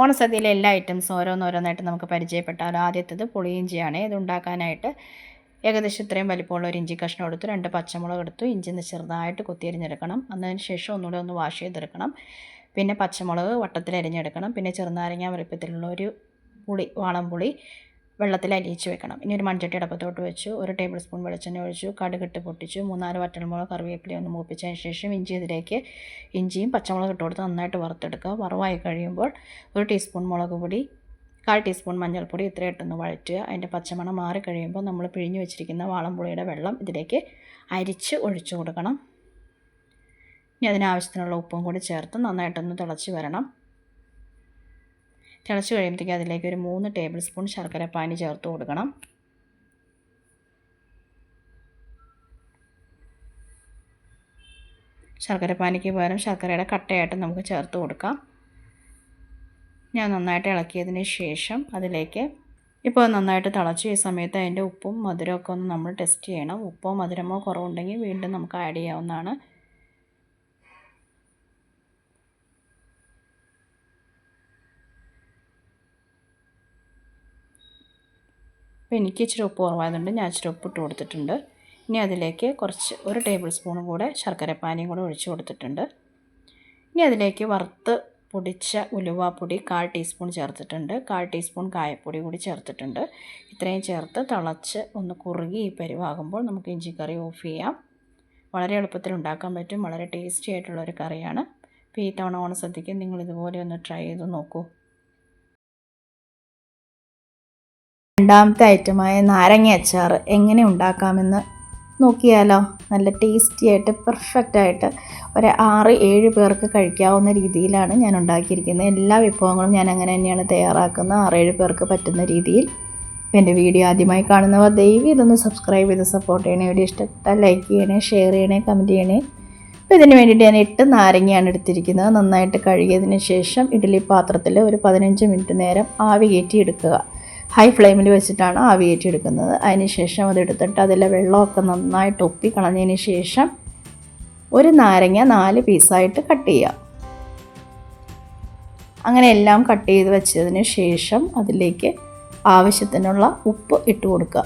ഓണസദ്യയിലെ എല്ലാ ഐറ്റംസും ഓരോന്നോരോന്നായിട്ട് നമുക്ക് പരിചയപ്പെട്ടാലോ. ആദ്യത്തേത് പുളിയിഞ്ചിയാണ്. ഇത് ഉണ്ടാക്കാനായിട്ട് ഏകദേശം ഇത്രയും വലിപ്പമുള്ള ഒരു ഇഞ്ചി കഷ്ണം എടുത്തു, 2 പച്ചമുളക് എടുത്തു. ഇഞ്ചി ചെറുതായിട്ട് കൊത്തിയരിഞ്ഞെടുക്കണം. അതിന് ശേഷം ഒന്നുകൂടെ ഒന്ന് വാഷ് ചെയ്തെടുക്കണം. പിന്നെ പച്ചമുളക് വട്ടത്തിൽ അരിഞ്ഞെടുക്കണം. പിന്നെ ചെറുനാരങ്ങ വലിപ്പത്തിലുള്ള ഒരു പുളി, വാളംപുളി വെള്ളത്തിൽ അലിയിച്ച് വെക്കണം. ഇനി ഒരു മൺചട്ടി അടപ്പത്തോട്ട് വെച്ചു, 1 ടേബിൾ സ്പൂൺ വെളിച്ചെണ്ണ ഒഴിച്ചു, കടുകിട്ട് പൊട്ടിച്ചു, 3-4 വറ്റൽമുളക് കറിവേപ്പില ഒന്ന് മൂപ്പിച്ചതിന് ശേഷം ഇഞ്ചിയും പച്ചമുളക് ഇട്ട് കൊടുത്ത് നന്നായിട്ട് വറുത്തെടുക്കുക. വറവായി കഴിയുമ്പോൾ 1 ടീസ്പൂൺ മുളക് പൊടി, 1/4 ടീസ്പൂൺ മഞ്ഞൾപ്പൊടി ഇത്രയും ഇട്ടൊന്ന് വഴറ്റുക. അതിൻ്റെ പച്ചമണം മാറി കഴിയുമ്പോൾ നമ്മൾ പിഴിഞ്ഞ് വെച്ചിരിക്കുന്ന വാളംപുളിയുടെ വെള്ളം ഇതിലേക്ക് അരിച്ച് ഒഴിച്ചു കൊടുക്കണം. ഇനി അതിനാവശ്യത്തിനുള്ള ഉപ്പും കൂടി ചേർത്ത് നന്നായിട്ടൊന്ന് തിളച്ച് വരണം. തിളച്ച് കഴിയുമ്പോഴത്തേക്ക് അതിലേക്ക് ഒരു 3 ടേബിൾ സ്പൂൺ ശർക്കരപ്പാനി ചേർത്ത് കൊടുക്കണം. ശർക്കരപ്പാനിക്ക് പകരം ശർക്കരയുടെ കട്ടയായിട്ട് നമുക്ക് ചേർത്ത് കൊടുക്കാം. ഞാൻ നന്നായിട്ട് ഇളക്കിയതിന് ശേഷം അതിലേക്ക് ഇപ്പോൾ നന്നായിട്ട് തിളച്ചു. ഈ സമയത്ത് അതിൻ്റെ ഉപ്പും മധുരമൊക്കെ ഒന്ന് നമ്മൾ ടെസ്റ്റ് ചെയ്യണം. ഉപ്പോ മധുരമോ കുറവുണ്ടെങ്കിൽ വീണ്ടും നമുക്ക് ആഡ് ചെയ്യാവുന്നതാണ്. അപ്പോൾ എനിക്ക് ഇച്ചിരി ഉപ്പ് കുറവായതുകൊണ്ട് ഞാൻ ഇച്ചിരി ഉപ്പ് ഇട്ട് കൊടുത്തിട്ടുണ്ട്. ഇനി അതിലേക്ക് 1 ടേബിൾ സ്പൂൺ കൂടെ ശർക്കരപ്പാനിയും കൂടെ ഒഴിച്ച് കൊടുത്തിട്ടുണ്ട്. ഇനി അതിലേക്ക് വറുത്ത് പൊടിച്ച ഉലുവാപ്പൊടി 1/4 ടീസ്പൂൺ ചേർത്തിട്ടുണ്ട്. 1/4 ടീസ്പൂൺ കായപ്പൊടി കൂടി ചേർത്തിട്ടുണ്ട്. ഇത്രയും ചേർത്ത് തിളച്ച് ഒന്ന് കുറുകി ഈ പരുവാകുമ്പോൾ നമുക്ക് ഇഞ്ചിക്കറി ഓഫ് ചെയ്യാം. വളരെ എളുപ്പത്തിൽ ഉണ്ടാക്കാൻ പറ്റും. വളരെ ടേസ്റ്റി ആയിട്ടുള്ളൊരു കറിയാണ്. അപ്പോൾ ഈ തവണ ഓണസദ്യക്ക് നിങ്ങൾ ഇതുപോലെ ഒന്ന് ട്രൈ ചെയ്ത് നോക്കൂ. രണ്ടാമത്തെ ഐറ്റമായ നാരങ്ങ അച്ചാർ എങ്ങനെ ഉണ്ടാക്കാമെന്ന് നോക്കിയാലോ. നല്ല ടേസ്റ്റി ആയിട്ട് പെർഫെക്റ്റായിട്ട് ഒരു 6-7 പേർക്ക് കഴിക്കാവുന്ന രീതിയിലാണ് ഞാൻ ഉണ്ടാക്കിയിരിക്കുന്നത്. എല്ലാ വിഭവങ്ങളും ഞാൻ അങ്ങനെ തന്നെയാണ് തയ്യാറാക്കുന്നത്, 6-7 പേർക്ക് പറ്റുന്ന രീതിയിൽ. എൻ്റെ വീഡിയോ ആദ്യമായി കാണുന്നവർ ദയവ് ഇതൊന്ന് സബ്സ്ക്രൈബ് ചെയ്ത് സപ്പോർട്ട് ചെയ്യണേ. വീഡിയോ ഇഷ്ടപ്പെട്ടാൽ ലൈക്ക് ചെയ്യണേ, ഷെയർ ചെയ്യണേ, കമൻറ്റ് ചെയ്യണേ. അപ്പോൾ ഇതിന് വേണ്ടിയിട്ട് ഞാൻ 8 നാരങ്ങയാണ് എടുത്തിരിക്കുന്നത്. നന്നായിട്ട് കഴുകിയതിന് ശേഷം ഇഡ്ഡലി പാത്രത്തിൽ ഒരു 15 മിനിറ്റ് നേരം ആവി കയറ്റി എടുക്കുക. ഹൈ ഫ്ലെയിമിൽ വെച്ചിട്ടാണ് ആവി കയറ്റി എടുക്കുന്നത്. അതിന് ശേഷം അതെടുത്തിട്ട് അതിലെ വെള്ളമൊക്കെ നന്നായിട്ട് ഒപ്പി കളഞ്ഞതിന് ശേഷം ഒരു നാരങ്ങ 4 പീസായിട്ട് കട്ട് ചെയ്യുക. അങ്ങനെ എല്ലാം കട്ട് ചെയ്ത് വെച്ചതിന് ശേഷം അതിലേക്ക് ആവശ്യത്തിനുള്ള ഉപ്പ് ഇട്ട് കൊടുക്കുക.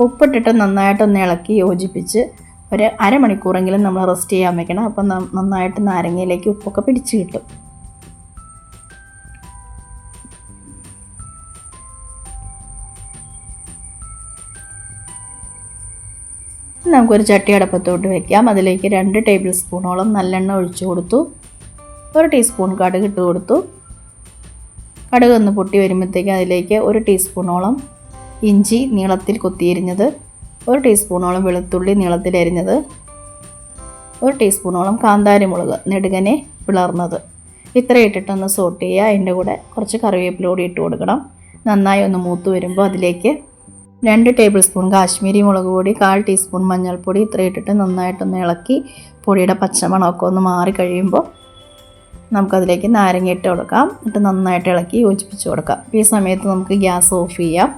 ഉപ്പിട്ടിട്ട് നന്നായിട്ടൊന്ന് ഇളക്കി യോജിപ്പിച്ച് ഒരു അരമണിക്കൂറെങ്കിലും നമ്മൾ റെസ്റ്റ് ചെയ്യാൻ വെക്കണം. അപ്പം നന്നായിട്ട് നാരങ്ങയിലേക്ക് ഉപ്പൊക്കെ പിടിച്ച് കിട്ടും. നമുക്കൊരു ചട്ടി അടപ്പത്തോട്ട് വയ്ക്കാം. അതിലേക്ക് 2 ടേബിൾ സ്പൂണോളം നല്ലെണ്ണ ഒഴിച്ചു കൊടുത്തു. 1 ടീസ്പൂൺ കടുക് ഇട്ട് കൊടുത്തു. കടുക് ഒന്ന് പൊട്ടി വരുമ്പോഴത്തേക്ക് അതിലേക്ക് 1 ടീസ്പൂണോളം ഇഞ്ചി നീളത്തിൽ കൊത്തിയരിഞ്ഞത്, 1 ടീസ്പൂണോളം വെളുത്തുള്ളി നീളത്തിൽ അരിഞ്ഞത്, 1 ടീസ്പൂണോളം കാന്താരിമുളക് നെടുകനെ പിളർന്നത് ഇത്രയും ഇട്ടിട്ടൊന്ന് സോട്ട് ചെയ്യുക. അതിൻ്റെ കൂടെ കുറച്ച് കറിവേപ്പില കൂടി ഇട്ട് കൊടുക്കണം. നന്നായി ഒന്ന് മൂത്ത് വരുമ്പോൾ അതിലേക്ക് 2 ടേബിൾ സ്പൂൺ കാശ്മീരി മുളക് പൊടി, 1/4 ടീസ്പൂൺ മഞ്ഞൾപ്പൊടി ഇത്രയും ഇട്ടിട്ട് നന്നായിട്ടൊന്ന് ഇളക്കി പൊടിയുടെ പച്ചമണമൊക്കെ ഒന്ന് മാറി കഴിയുമ്പോൾ നമുക്കതിലേക്ക് നാരങ്ങ ഇട്ട് കൊടുക്കാം. എന്നിട്ട് നന്നായിട്ട് ഇളക്കി യോജിപ്പിച്ച് കൊടുക്കാം. ഈ സമയത്ത് നമുക്ക് ഗ്യാസ് ഓഫ് ചെയ്യാം.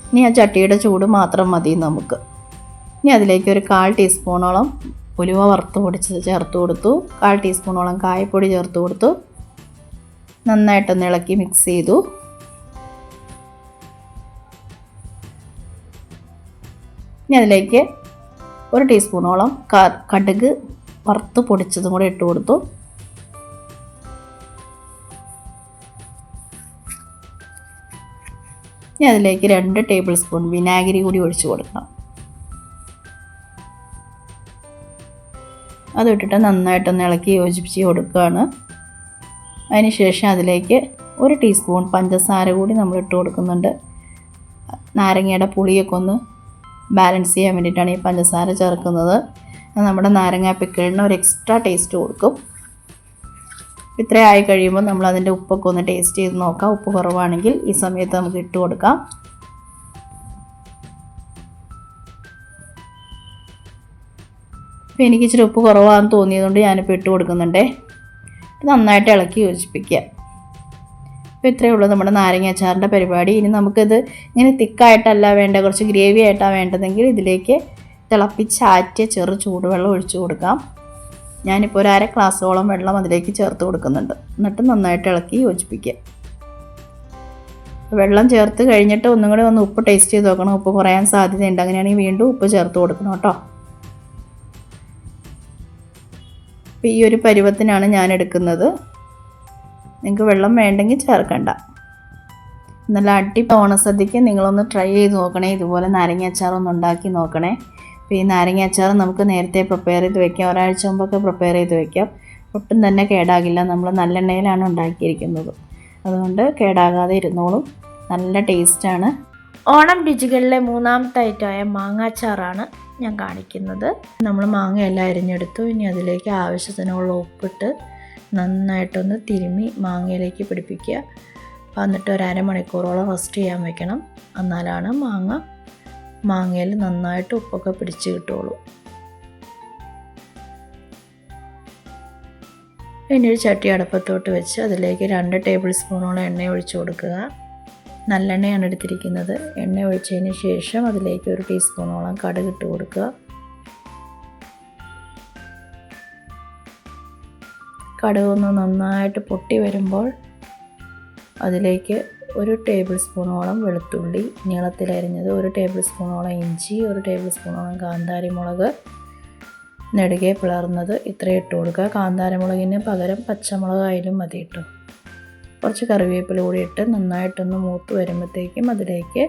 ഇനി ആ ചട്ടിയുടെ ചൂട് മാത്രം മതി നമുക്ക്. ഇനി അതിലേക്ക് ഒരു 1/4 ടീസ്പൂണോളം ഉലുവ വറുത്ത് പൊടിച്ചത് ചേർത്ത് കൊടുത്തു. 1/4 ടീസ്പൂണോളം കായപ്പൊടി ചേർത്ത് കൊടുത്തു. നന്നായിട്ടൊന്ന് ഇളക്കി മിക്സ് ചെയ്തു. ഇനി അതിലേക്ക് 1 ടീസ്പൂണോളം കടുക് വറുത്ത് പൊടിച്ചതും കൂടെ ഇട്ട് കൊടുത്തു. ഇനി അതിലേക്ക് 2 ടേബിൾ സ്പൂൺ വിനാഗിരി കൂടി ഒഴിച്ച് കൊടുക്കണം. അതിട്ടിട്ട് നന്നായിട്ടൊന്ന് ഇളക്കി യോജിപ്പിച്ച് കൊടുക്കുകയാണ്. അതിന് ശേഷം അതിലേക്ക് 1 ടീസ്പൂൺ പഞ്ചസാര കൂടി നമ്മൾ ഇട്ട് കൊടുക്കുന്നുണ്ട്. നാരങ്ങയുടെ പുളിയൊക്കെ ഒന്ന് ബാലൻസ് ചെയ്യാൻ വേണ്ടിയിട്ടാണ് ഈ പഞ്ചസാര ചേർക്കുന്നത്. നമ്മുടെ നാരങ്ങ പിക്കിളിന് ഒരു എക്സ്ട്രാ ടേസ്റ്റ് കൊടുക്കും. ഇത്രയും ആയി കഴിയുമ്പോൾ നമ്മൾ അതിൻ്റെ ഉപ്പൊക്കെ ഒന്ന് ടേസ്റ്റ് ചെയ്ത് നോക്കാം. ഉപ്പ് കുറവാണെങ്കിൽ ഈ സമയത്ത് നമുക്ക് ഇട്ട് കൊടുക്കാം. അപ്പോൾ എനിക്ക് ഇച്ചിരി ഉപ്പ് കുറവാണെന്ന് തോന്നിയതുകൊണ്ട് ഞാനിപ്പോൾ ഇട്ട് കൊടുക്കുന്നുണ്ടേ. നന്നായിട്ട് ഇളക്കി യോജിപ്പിക്കുക. അപ്പോൾ ഇത്രയേ ഉള്ളൂ നമ്മുടെ നാരങ്ങ അച്ചാറിൻ്റെ പരിപാടി. ഇനി നമുക്കിത് ഇങ്ങനെ തിക്കായിട്ടല്ല വേണ്ട, കുറച്ച് ഗ്രേവി ആയിട്ടാണ് വേണ്ടതെങ്കിൽ ഇതിലേക്ക് തിളപ്പിച്ചാറ്റിയ ചെറു ചൂടുവെള്ളം ഒഴിച്ചു കൊടുക്കാം. ഞാനിപ്പോൾ ഒരു അര ഗ്ലാസ്സോളം വെള്ളം അതിലേക്ക് ചേർത്ത് കൊടുക്കുന്നുണ്ട്. എന്നിട്ട് നന്നായിട്ട് ഇളക്കി യോജിപ്പിക്കുക. വെള്ളം ചേർത്ത് കഴിഞ്ഞിട്ട് ഒന്നും കൂടി ഒന്ന് ഉപ്പ് ടേസ്റ്റ് ചെയ്ത് നോക്കണം. ഉപ്പ് കുറയാൻ സാധ്യതയുണ്ട്. അങ്ങനെയാണെങ്കിൽ വീണ്ടും ഉപ്പ് ചേർത്ത് കൊടുക്കണം കേട്ടോ. അപ്പോൾ ഈ ഒരു പരുവത്തിനാണ് ഞാൻ എടുക്കുന്നത്. നിങ്ങൾക്ക് വെള്ളം വേണ്ടെങ്കിൽ ചേർക്കണ്ട. നല്ല ഓണസദ്യക്ക് നിങ്ങളൊന്ന് ട്രൈ ചെയ്ത് നോക്കണേ. ഇതുപോലെ നാരങ്ങ അച്ചാറൊന്ന് ഉണ്ടാക്കി നോക്കണേ. അപ്പോൾ ഈ നാരങ്ങ അച്ചാർ നമുക്ക് നേരത്തെ പ്രിപ്പയർ ചെയ്ത് വെക്കാം. ഒരാഴ്ച മുമ്പൊക്കെ പ്രിപ്പയർ ചെയ്ത് വെക്കാം. ഒട്ടും തന്നെ കേടാകില്ല. നമ്മൾ നല്ലെണ്ണയിലാണ് ഉണ്ടാക്കിയിരിക്കുന്നത്. അതുകൊണ്ട് കേടാകാതെ ഇരുന്നോളും. നല്ല ടേസ്റ്റാണ്. ഓണം രുചികളിലെ മൂന്നാമത്തെ ഐറ്റമായ മാങ്ങാച്ചാറാണ് ഞാൻ കാണിക്കുന്നത്. നമ്മൾ മാങ്ങയെല്ലാം അരിഞ്ഞെടുത്തു. ഇനി അതിലേക്ക് ആവശ്യത്തിനുള്ള ഉപ്പിട്ട് നന്നായിട്ടൊന്ന് തിരുമ്മി മാങ്ങയിലേക്ക് പിടിപ്പിക്കുക. എന്നിട്ട് ഒരു അരമണിക്കൂറോളം റെസ്റ്റ് ചെയ്യാൻ വെക്കണം. എന്നാലാണ് മാങ്ങയിൽ നന്നായിട്ട് ഉപ്പൊക്കെ പിടിച്ച് കിട്ടുള്ളൂ. ഇനി ഒരു ചട്ടി അടുപ്പത്തോട്ട് വെച്ച് അതിലേക്ക് 2 ടേബിൾ സ്പൂണോളം എണ്ണ ഒഴിച്ച് കൊടുക്കുക. നല്ലെണ്ണയാണ് എടുത്തിരിക്കുന്നത്. എണ്ണ ഒഴിച്ചതിന് ശേഷം അതിലേക്ക് 1 ടീസ്പൂണോളം കടുക് ഇട്ട് കൊടുക്കുക. കടുക് ഒന്ന് നന്നായിട്ട് പൊട്ടി വരുമ്പോൾ അതിലേക്ക് 1 ടേബിൾ സ്പൂണോളം വെളുത്തുള്ളി നീളത്തിലരിഞ്ഞത്, 1 ടേബിൾ സ്പൂണോളം ഇഞ്ചി, 1 ടേബിൾ സ്പൂണോളം കാന്താരി മുളക് നെടുകെ പിളർന്നത് ഇത്രയും ഇട്ട് കൊടുക്കുക. കാന്താരി മുളകിന് പകരം പച്ചമുളകായാലും മതി ഇട്ടു. കുറച്ച് കറിവേപ്പില കൂടി ഇട്ട് നന്നായിട്ടൊന്ന് മൂത്ത് വരുമ്പോഴത്തേക്കും അതിലേക്ക്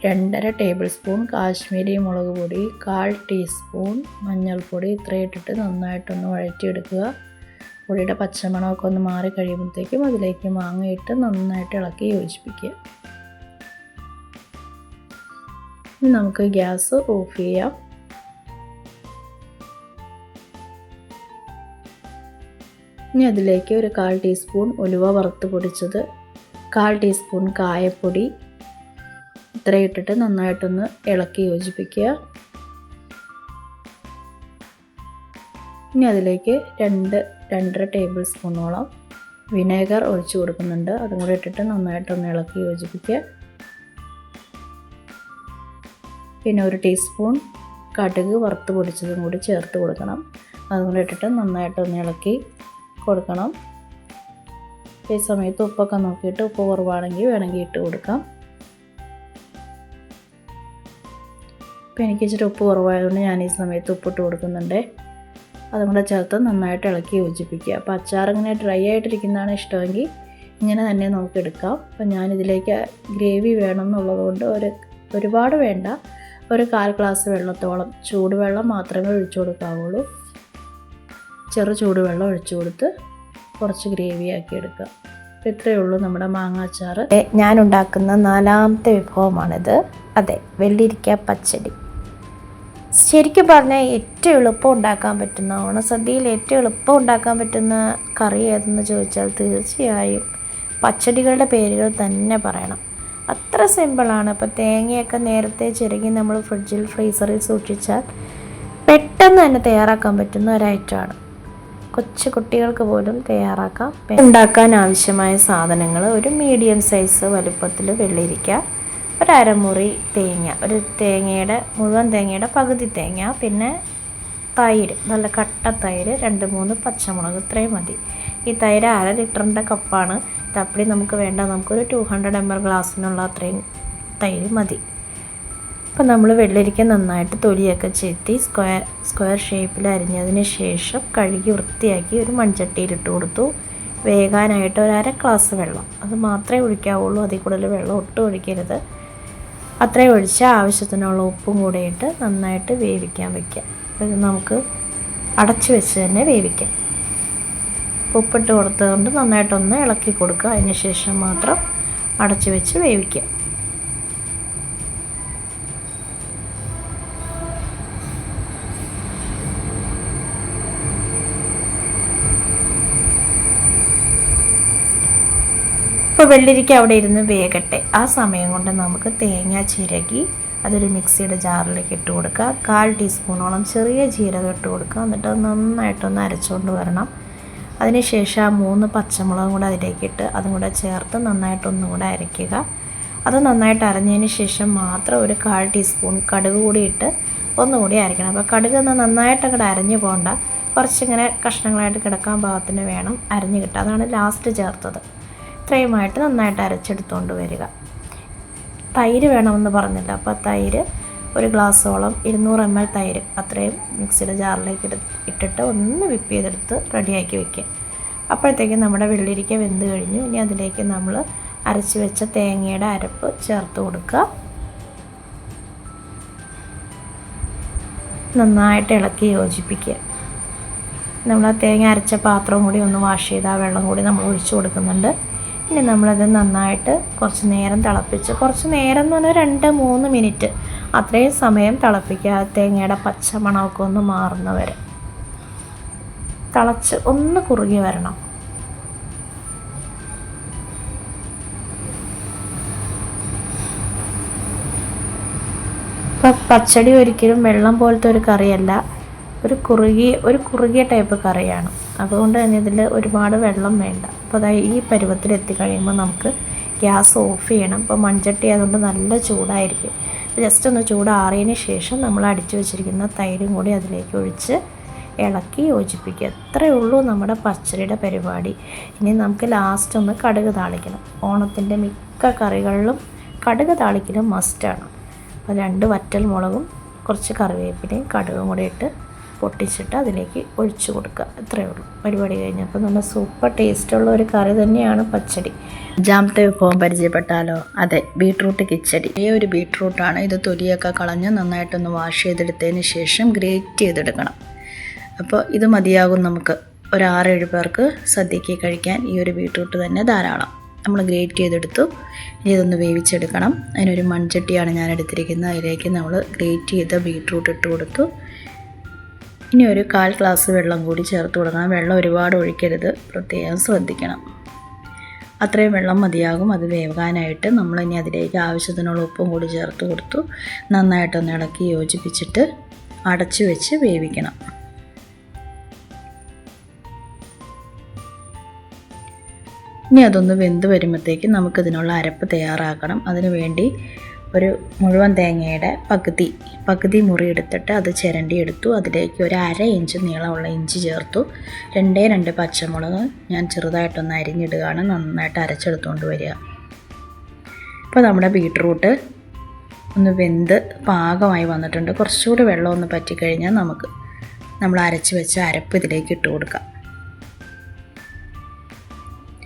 2.5 ടേബിൾ സ്പൂൺ കാശ്മീരി മുളക് പൊടി, 1/4 ടീസ്പൂൺ മഞ്ഞൾപ്പൊടി ഇത്രയും ഇട്ടിട്ട് നന്നായിട്ടൊന്ന് വഴറ്റിയെടുക്കുക. പൊടിയുടെ പച്ചമണമൊക്കെ ഒന്ന് മാറി കഴിയുമ്പോഴത്തേക്കും അതിലേക്ക് മാങ്ങയിട്ട് നന്നായിട്ട് ഇളക്കി യോജിപ്പിക്കുക. ഇനി നമുക്ക് ഗ്യാസ് ഓഫ് ചെയ്യാം. ഇനി അതിലേക്ക് 1/4 ടീസ്പൂൺ ഉലുവ വറുത്ത് പൊടിച്ചത്, 1/4 ടീസ്പൂൺ കായപ്പൊടി ഇത്രയും ഇട്ടിട്ട് നന്നായിട്ടൊന്ന് ഇളക്കി യോജിപ്പിക്കുക. ഇനി അതിലേക്ക് 2-2.5 ടേബിൾ സ്പൂണോളം വിനേഗർ ഒഴിച്ചു കൊടുക്കുന്നുണ്ട്. അതും കൂടി ഇട്ടിട്ട് നന്നായിട്ടൊന്ന് ഇളക്കി യോജിപ്പിക്കുക. പിന്നെ 1 ടീസ്പൂൺ കടുക് വറുത്ത് പൊടിച്ചതും കൂടി ചേർത്ത് കൊടുക്കണം. അതും കൂടി ഇട്ടിട്ട് നന്നായിട്ടൊന്ന് ഇളക്കി കൊടുക്കണം. ഈ സമയത്ത് ഉപ്പൊക്കെ നോക്കിയിട്ട് ഉപ്പ് കുറവാണെങ്കിൽ വേണമെങ്കിൽ ഇട്ട് കൊടുക്കാം. ഇപ്പോൾ എനിക്ക് ഇച്ചിരി ഉപ്പ് കുറവായതുകൊണ്ട് ഞാൻ ഈ സമയത്ത് ഉപ്പിട്ട് കൊടുക്കുന്നുണ്ട്. അതും കൂടെ ചേർത്ത് നന്നായിട്ട് ഇളക്കി യോജിപ്പിക്കുക. അപ്പോൾ അച്ചാർ ഇങ്ങനെ ഡ്രൈ ആയിട്ടിരിക്കുന്നതാണ് ഇഷ്ടമെങ്കിൽ ഇങ്ങനെ തന്നെ നമുക്ക് എടുക്കാം. അപ്പോൾ ഞാനിതിലേക്ക് ഗ്രേവി വേണം എന്നുള്ളതുകൊണ്ട് ഒരുപാട് വേണ്ട, 1/4 ഗ്ലാസ് വെള്ളത്തോളം ചൂടുവെള്ളം മാത്രമേ ഒഴിച്ചു കൊടുക്കാവുള്ളൂ. ചെറു ചൂടുവെള്ളം ഒഴിച്ചു കൊടുത്ത് കുറച്ച് ഗ്രേവി ആക്കി എടുക്കുക. അപ്പോൾ ഇത്രയേ ഉള്ളൂ നമ്മുടെ മാങ്ങ അച്ചാർ. ഞാൻ ഉണ്ടാക്കുന്ന 4ാമത്തെ വിഭവമാണിത്. അതെ, വെള്ളരിക്ക പച്ചടി. ശരിക്കും പറഞ്ഞാൽ ഏറ്റവും എളുപ്പം ഉണ്ടാക്കാൻ പറ്റുന്ന, ഓണസദ്യയിൽ ഏറ്റവും എളുപ്പം ഉണ്ടാക്കാൻ പറ്റുന്ന കറി ഏതെന്ന് ചോദിച്ചാൽ തീർച്ചയായും പച്ചടികളുടെ പേരുകൾ തന്നെ പറയണം. അത്ര സിമ്പിളാണ്. ഇപ്പോൾ തേങ്ങയൊക്കെ നേരത്തെ ചിരകി നമ്മൾ ഫ്രീസറിൽ സൂക്ഷിച്ചാൽ പെട്ടെന്ന് തന്നെ തയ്യാറാക്കാൻ പറ്റുന്ന ഒരു ഐറ്റമാണ്. കൊച്ചു കുട്ടികൾക്ക് പോലും തയ്യാറാക്കാം. ഉണ്ടാക്കാൻ ആവശ്യമായ സാധനങ്ങൾ: ഒരു മീഡിയം സൈസ് വലുപ്പത്തിൽ വെള്ളരിക്ക, 1 അരമുറി തേങ്ങ, മുഴുവൻ തേങ്ങയുടെ പകുതി തേങ്ങ, പിന്നെ തൈര്, നല്ല കട്ട തൈര്, 2-3 പച്ചമുളക്, ഇത്രയും മതി. ഈ തൈര് 1/2 ലിറ്ററിൻ്റെ കപ്പാണ്. തപ്പടി നമുക്ക് വേണ്ട, നമുക്കൊരു 200 ml ഗ്ലാസ്സിനുള്ള അത്രയും തൈര് മതി. അപ്പോൾ നമ്മൾ വെള്ളരിക്ക നന്നായിട്ട് തൊലിയൊക്കെ ചെത്തി സ്ക്വയർ ഷേപ്പിൽ അരിഞ്ഞതിന് ശേഷം കഴുകി വൃത്തിയാക്കി ഒരു മൺചട്ടിയിലിട്ട് കൊടുത്തു. വേകാനായിട്ട് 1/2 ഗ്ലാസ് വെള്ളം, അത് മാത്രമേ ഒഴിക്കാവുള്ളൂ. അതിൽ കൂടുതൽ വെള്ളം ഒട്ടും ഒഴിക്കരുത്. അത്രയും ഒഴിച്ച് ആവശ്യത്തിനുള്ള ഉപ്പും കൂടെ ഇട്ട് നന്നായിട്ട് വേവിക്കാൻ വയ്ക്കുക. ഇത് നമുക്ക് അടച്ച് വെച്ച് തന്നെ വേവിക്കാം. ഉപ്പിട്ട് കൊടുത്തുകൊണ്ട് നന്നായിട്ടൊന്ന് ഇളക്കി കൊടുക്കുക. അതിന് ശേഷം മാത്രം അടച്ച് വെച്ച് വേവിക്കുക. ഇപ്പോൾ വെള്ളരിക്ക അവിടെ ഇരുന്ന് വേകട്ടെ. ആ സമയം കൊണ്ട് നമുക്ക് തേങ്ങ ചിരകി അതൊരു മിക്സിയുടെ ജാറിലേക്ക് ഇട്ട് കൊടുക്കുക. 1/4 ടീസ്പൂണോളം ചെറിയ ജീരകം ഇട്ട് കൊടുക്കുക. എന്നിട്ട് അത് നന്നായിട്ടൊന്ന് അരച്ചുകൊണ്ട് വരണം. അതിനുശേഷം ആ 3 പച്ചമുളകും കൂടെ അതിലേക്കിട്ട് അതും കൂടെ ചേർത്ത് നന്നായിട്ടൊന്നും കൂടെ അരയ്ക്കുക. അത് നന്നായിട്ട് അരഞ്ഞതിന് ശേഷം മാത്രം ഒരു 1/4 ടീസ്പൂൺ കടുക് കൂടി ഇട്ട് ഒന്നുകൂടി അരയ്ക്കണം. അപ്പോൾ കടുക് നന്നായിട്ട് അങ്ങോട്ട് അരഞ്ഞു പോകണ്ട, കുറച്ചിങ്ങനെ കഷ്ണങ്ങളായിട്ട് കിടക്കാൻ പാകത്തിന് വേണം അരിഞ്ഞ് കിട്ടുക. അതാണ് ലാസ്റ്റ് ചേർത്തത്. ഇത്രയുമായിട്ട് നന്നായിട്ട് അരച്ചെടുത്തുകൊണ്ട് വരിക. തൈര് വേണമെന്ന് പറഞ്ഞില്ല, അപ്പോൾ തൈര് ഒരു ഗ്ലാസ്സോളം 200 ml തൈര് അത്രയും മിക്സിയുടെ ജാറിലേക്ക് ഇട്ടിട്ട് ഒന്ന് വിപ്പ് ചെയ്തെടുത്ത് റെഡിയാക്കി വയ്ക്കുക. അപ്പോഴത്തേക്കും നമ്മുടെ വെള്ളരിക്ക വെന്ത് കഴിഞ്ഞു. ഇനി അതിലേക്ക് നമ്മൾ അരച്ച് വെച്ച തേങ്ങയുടെ അരപ്പ് ചേർത്ത് കൊടുക്കുക. നന്നായിട്ട് ഇളക്കി യോജിപ്പിക്കുക. നമ്മൾ ആ തേങ്ങ അരച്ച പാത്രവും കൂടി ഒന്ന് വാഷ് ചെയ്ത് ആ വെള്ളം കൂടി നമ്മൾ ഒഴിച്ചു കൊടുക്കുന്നുണ്ട്. ഇനി നമ്മളത് നന്നായിട്ട് കുറച്ച് നേരം തിളപ്പിച്ച്, കുറച്ച് നേരം എന്ന് പറഞ്ഞാൽ 2-3 മിനിറ്റ് അത്രയും സമയം തിളപ്പിക്കുക. തേങ്ങയുടെ പച്ചമണമൊക്കെ ഒന്ന് മാറുന്ന വരെ തിളച്ച് ഒന്ന് കുറുകി വരണം. ഇപ്പം പച്ചടി ഒരിക്കലും വെള്ളം പോലത്തെ ഒരു കറിയല്ല, ഒരു കുറുകിയ ടൈപ്പ് കറിയാണ്. അതുകൊണ്ട് തന്നെ ഇതിൽ ഒരുപാട് വെള്ളം വേണ്ട. അപ്പോൾ അതായത് ഈ പരുവത്തിൽ എത്തിക്കഴിയുമ്പോൾ നമുക്ക് ഗ്യാസ് ഓഫ് ചെയ്യണം. ഇപ്പോൾ മൺചട്ടി ആയതുകൊണ്ട് നല്ല ചൂടായിരിക്കും. ജസ്റ്റ് ഒന്ന് ചൂടാറിയതിന് ശേഷം നമ്മൾ അടിച്ചു വെച്ചിരിക്കുന്ന തൈരും കൂടി അതിലേക്ക് ഒഴിച്ച് ഇളക്കി യോജിപ്പിക്കുക. അത്രയേ ഉള്ളൂ നമ്മുടെ പച്ചടിയുടെ പരിപാടി. ഇനി നമുക്ക് ലാസ്റ്റ് ഒന്ന് കടുക് താളിക്കണം. ഓണത്തിൻ്റെ മിക്ക കറികളിലും കടുക് താളിക്കലും മസ്റ്റാണ്. അപ്പോൾ 2 വറ്റൽ മുളകും കുറച്ച് കറിവേപ്പിലയും കടുകും കൂടി ഇട്ട് പൊട്ടിച്ചിട്ട് അതിലേക്ക് ഒഴിച്ചു കൊടുക്കുക. ഇത്രയേ ഉള്ളൂ പരിപാടി കഴിഞ്ഞപ്പോൾ. നല്ല സൂപ്പർ ടേസ്റ്റുള്ള ഒരു കറി തന്നെയാണ് പച്ചടി. 5ാമത്തെ വിഭവം പരിചയപ്പെട്ടാലോ? അതെ, ബീട്രൂട്ട് കിച്ചടി. ഈ ഒരു ബീട്രൂട്ടാണ്. ഇത് തൊലിയൊക്കെ കളഞ്ഞ് നന്നായിട്ടൊന്ന് വാഷ് ചെയ്തെടുത്തതിന് ശേഷം ഗ്രേറ്റ് ചെയ്തെടുക്കണം. അപ്പോൾ ഇത് മതിയാകും നമുക്ക് ഒരു 6-7 പേർക്ക് സദ്യയ്ക്ക് കഴിക്കാൻ. ഈ ഒരു ബീട്രൂട്ട് തന്നെ ധാരാളം. നമ്മൾ ഗ്രേറ്റ് ചെയ്തെടുത്തു. ഇനി ഇതൊന്ന് വേവിച്ചെടുക്കണം. അതിനൊരു മൺചട്ടിയാണ് ഞാൻ എടുത്തിരിക്കുന്നത്. അതിലേക്ക് നമ്മൾ ഗ്രേറ്റ് ചെയ്ത ബീട്രൂട്ട് ഇട്ട് കൊടുത്തു. ഇനി ഒരു 1/4 ഗ്ലാസ് വെള്ളം കൂടി ചേർത്ത് കൊടുക്കണം. വെള്ളം ഒരുപാട് ഒഴിക്കരുത്, പ്രത്യേകം ശ്രദ്ധിക്കണം. അത്രയും വെള്ളം മതിയാകും അത് വേകാനായിട്ട്. നമ്മളിനി അതിലേക്ക് ആവശ്യത്തിനുള്ള ഉപ്പും കൂടി ചേർത്ത് കൊടുത്തു. നന്നായിട്ടൊന്ന് ഇളക്കി യോജിപ്പിച്ചിട്ട് അടച്ചു വെച്ച് വേവിക്കണം. ഇനി അതൊന്ന് വെന്ത് വരുമ്പോഴത്തേക്കും നമുക്കിതിനുള്ള അരപ്പ് തയ്യാറാക്കണം. അതിനു വേണ്ടി ഒരു മുഴുവൻ തേങ്ങയുടെ പകുതി മുറി എടുത്തിട്ട് അത് ചിരണ്ടി എടുത്തു. അതിലേക്ക് ഒരു 1/2 ഇഞ്ച് നീളമുള്ള ഇഞ്ചി ചേർത്തു. 2 പച്ചമുളക് ഞാൻ ചെറുതായിട്ടൊന്ന് അരിഞ്ഞിടുകയാണ്. നന്നായിട്ട് അരച്ചെടുത്തുകൊണ്ട് വരിക. ഇപ്പോൾ നമ്മുടെ ബീട്രൂട്ട് ഒന്ന് വെന്ത് പാകമായി വന്നിട്ടുണ്ട്. കുറച്ചുകൂടി വെള്ളം ഒന്ന് പറ്റിക്കഴിഞ്ഞാൽ നമുക്ക് നമ്മൾ അരച്ച് വെച്ച അരപ്പ് ഇതിലേക്ക് ഇട്ട് കൊടുക്കാം.